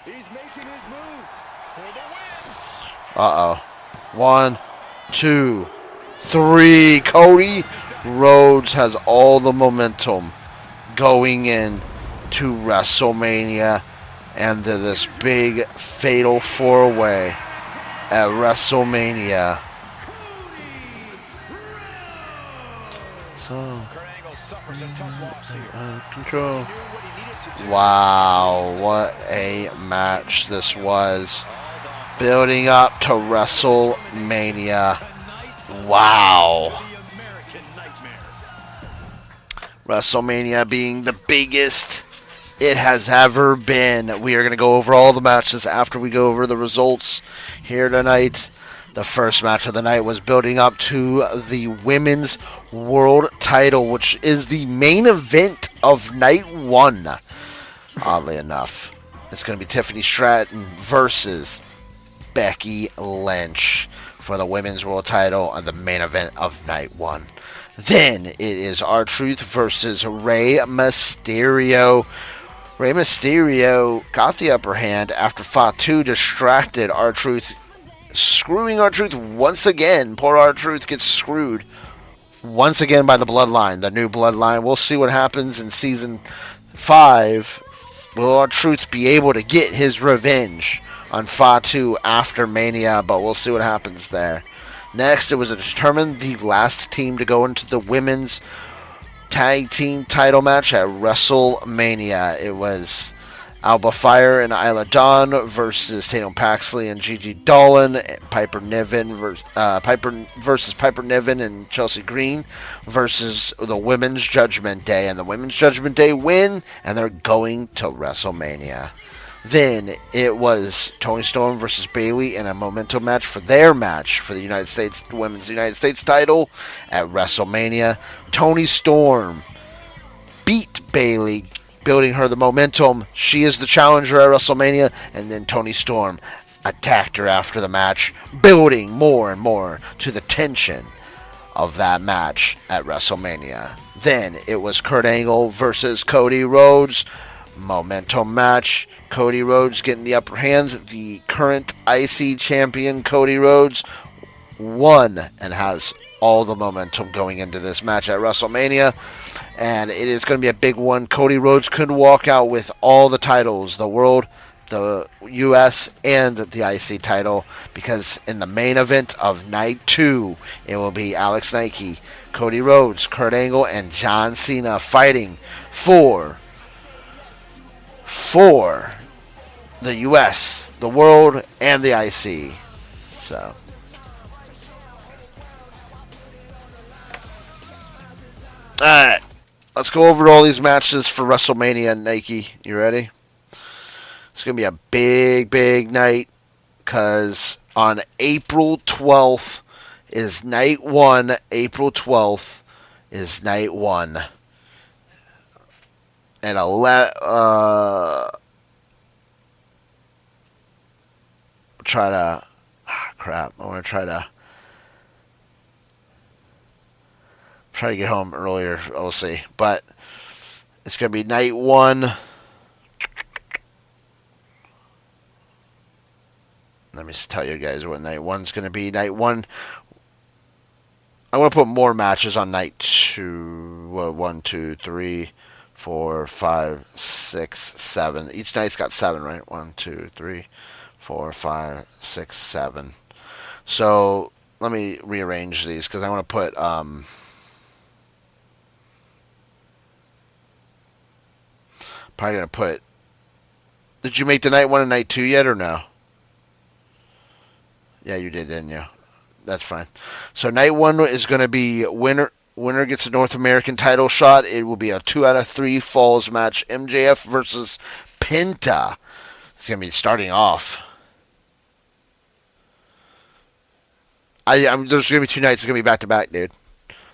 He's making his move for the win. Uh-oh. 1, 2, 3. Cody Rhodes has all the momentum going in to WrestleMania and to this big fatal 4-way at WrestleMania. So, out of control. Wow, what a match this was. Building up to WrestleMania. Wow. WrestleMania being the biggest it has ever been. We are going to go over all the matches after we go over the results here tonight. The first match of the night was building up to the Women's World Title, which is the main event of night 1. Oddly enough, it's going to be Tiffany Stratton versus Becky Lynch for the Women's World Title on the main event of night 1. Then it is R-Truth versus Rey Mysterio. Rey Mysterio got the upper hand after Fatu distracted R-Truth, screwing R-Truth once again. Poor R-Truth gets screwed once again by the Bloodline, the new Bloodline. We'll see what happens in Season 5 Will R-Truth be able to get his revenge on Fatu after Mania? But we'll see what happens there. Next, it was determined the last team to go into the women's tag team title match at WrestleMania. It was Alba Fire and Isla Dawn versus Tatum Paxley and Gigi Dolan. Piper Niven versus Piper Niven and Chelsea Green versus the Women's Judgment Day. And the Women's Judgment Day win, and they're going to WrestleMania. Then it was Toni Storm versus Bayley in a momentum match for their match for the Women's United States title at WrestleMania. Toni Storm beat Bayley, building her the momentum. She is the challenger at WrestleMania, and then Toni Storm attacked her after the match, building more and more to the tension of that match at WrestleMania. Then it was Kurt Angle versus Cody Rhodes. Momentum match. Cody Rhodes getting the upper hands. The current IC champion Cody Rhodes won and has all the momentum going into this match at WrestleMania. And it is going to be a big one. Cody Rhodes could walk out with all the titles, the World, the US, and the IC title, because in the main event of Night 2, it will be Alex Nike, Cody Rhodes, Kurt Angle, and John Cena fighting for the US, the World, and the IC. So, alright, let's go over all these matches for WrestleMania. Nike, you ready? It's going to be a big, big night, because on April 12th is night 1. April 12th is night 1. And try to I want to try to get home earlier. We'll see, but it's gonna be night 1. Let me just tell you guys what night 1's gonna be. Night 1, I want to put more matches on night 2. 1, 2, 3, 4, 5, 6, 7. Each night's got 7, right? 1, 2, 3, 4, 5, 6, 7. So let me rearrange these, because I want to put probably gonna put. Did you make the night 1 and night 2 yet, or no? Yeah, you did, didn't you? That's fine. So night 1 is going to be winner gets a North American title shot. It will be a 2 out of 3 falls match. MJF versus Penta. It's going to be starting off. There's going to be 2 nights. It's going to be back to back, dude.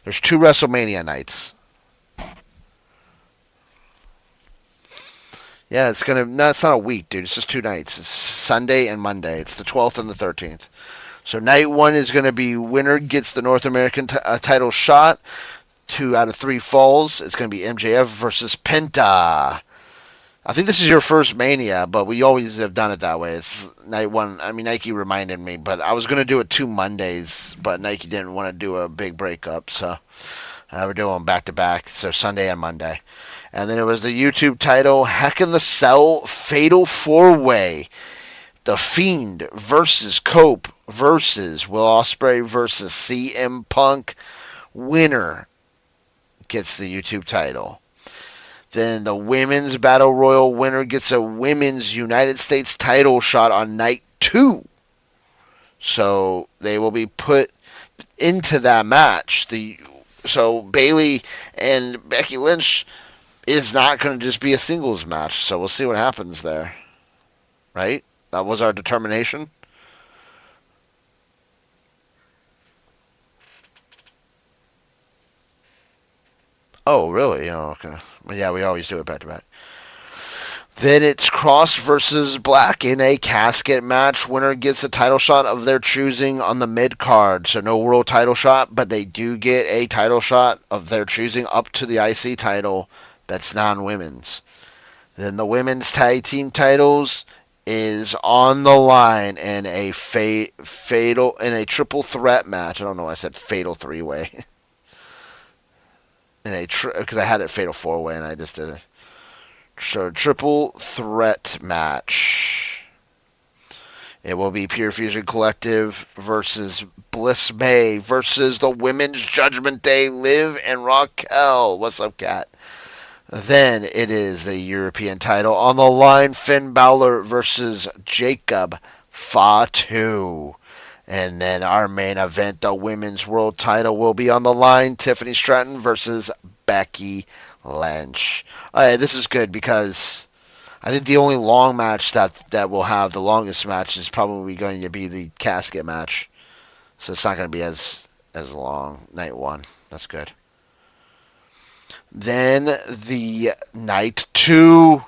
There's 2 WrestleMania nights. Yeah, it's gonna. No, it's not a week, dude. It's just 2 nights. It's Sunday and Monday. It's the 12th and the 13th. So night 1 is going to be winner gets the North American title shot. 2 out of 3 falls. It's going to be MJF versus Penta. I think this is your first Mania, but we always have done it that way. It's night 1. I mean, Nike reminded me, but I was going to do it 2 Mondays, but Nike didn't want to do a big breakup, so we're doing them back to back. So Sunday and Monday. And then it was the YouTube title, Heck in the Cell Fatal 4-Way. The Fiend versus Cope versus Will Ospreay versus CM Punk. Winner gets the YouTube title. Then the Women's Battle Royal winner gets a Women's United States title shot on night 2. So they will be put into that match. So Bayley and Becky Lynch is not going to just be a singles match. So we'll see what happens there. Right? That was our determination. Oh, really? Oh, okay. Well, yeah, we always do it back to back. Then it's Cross versus Black in a casket match. Winner gets a title shot of their choosing on the mid card. So no world title shot, but they do get a title shot of their choosing up to the IC title that's non-women's. Then the women's tag team titles is on the line in a fatal in a triple threat match. I don't know why I said fatal 3-way. Because I had it fatal 4-way and I just did a So, triple threat match. It will be Pure Fusion Collective versus Bliss May versus the Women's Judgment Day, Liv and Raquel. What's up, Cat? Then it is the European title on the line. Finn Balor versus Jacob Fatu. And then our main event, the Women's World title, will be on the line. Tiffany Stratton versus Becky Lynch. This is good because I think the only long match that will have the longest match is probably going to be the casket match. So it's not going to be as long. Night 1. That's good. Then the night 2.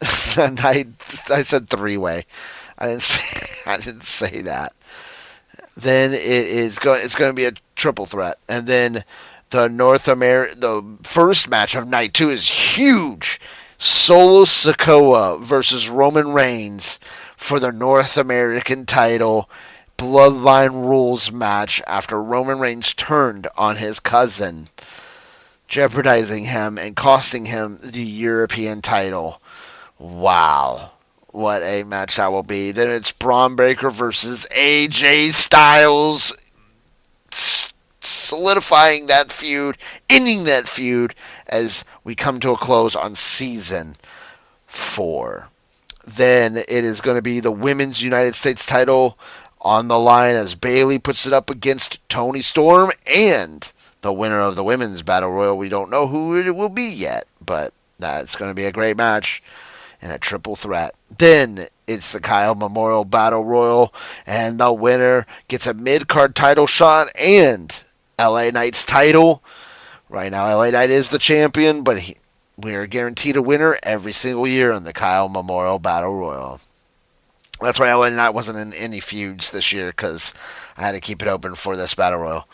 I said 3-way. I didn't say that. Then it's going to be a triple threat. And then the first match of night 2 is huge. Solo Sikoa versus Roman Reigns for the North American title Bloodline Rules match after Roman Reigns turned on his cousin, jeopardizing him and costing him the European title. Wow. What a match that will be. Then it's Braun Breaker versus AJ Styles, solidifying that feud, ending that feud as we come to a close on season 4. Then it is going to be the Women's United States title on the line as Bayley puts it up against Toni Storm and the winner of the Women's Battle Royal. We don't know who it will be yet, but that's going to be a great match and a triple threat. Then it's the Kyle Memorial Battle Royal, and the winner gets a mid-card title shot and LA Knight's title. Right now, LA Knight is the champion, but we are guaranteed a winner every single year on the Kyle Memorial Battle Royal. That's why LA Knight wasn't in any feuds this year, because I had to keep it open for this Battle Royal.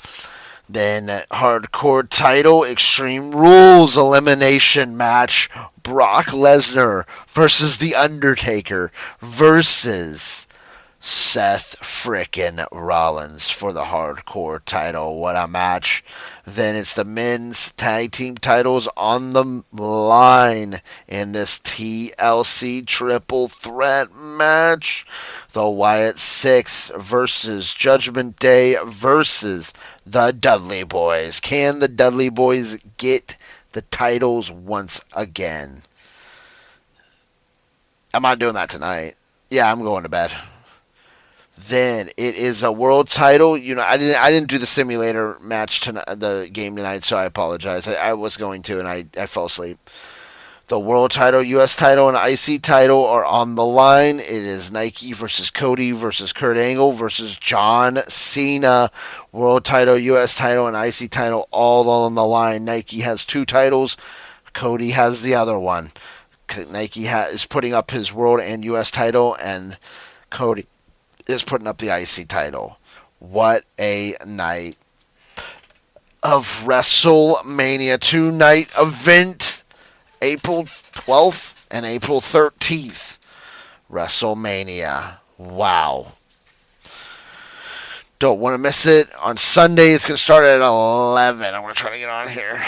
Then hardcore title Extreme Rules elimination match. Brock Lesnar versus The Undertaker versus Seth frickin' Rollins for the hardcore title. What a match. Then it's the men's tag team titles on the line in this TLC triple threat match. The Wyatt Six versus Judgment Day versus the Dudley Boys. Can the Dudley Boys get the titles once again? I'm not doing that tonight. Yeah, I'm going to bed. Then it is a world title. I didn't do the simulator match tonight, the game tonight, so I apologize. I was going to, and I fell asleep. The world title, U.S. title, and IC title are on the line. It is Nike versus Cody versus Kurt Angle versus John Cena. World title, U.S. title, and IC title all on the line. Nike has 2 titles. Cody has the other one. Nike is putting up his world and U.S. title, and Cody is putting up the IC title. What a night of WrestleMania 2-night event. April 12th and April 13th. WrestleMania. Wow. Don't want to miss it. On Sunday, it's going to start at 11. I'm going to try to get on here.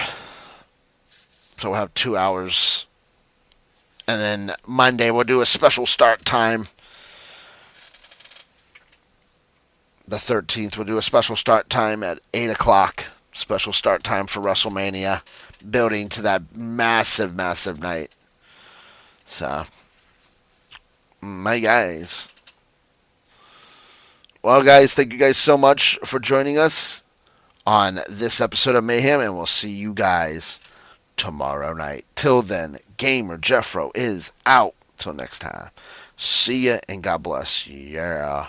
So we'll have 2 hours. And then Monday, we'll do a special start time. The 13th, we'll do a special start time at 8 o'clock. Special start time for WrestleMania. Building to that massive, massive night. So, my guys. Well, guys, thank you guys so much for joining us on this episode of Mayhem, and we'll see you guys tomorrow night. Till then, Gamer Jeffro is out. Till next time. See ya, and God bless. Yeah.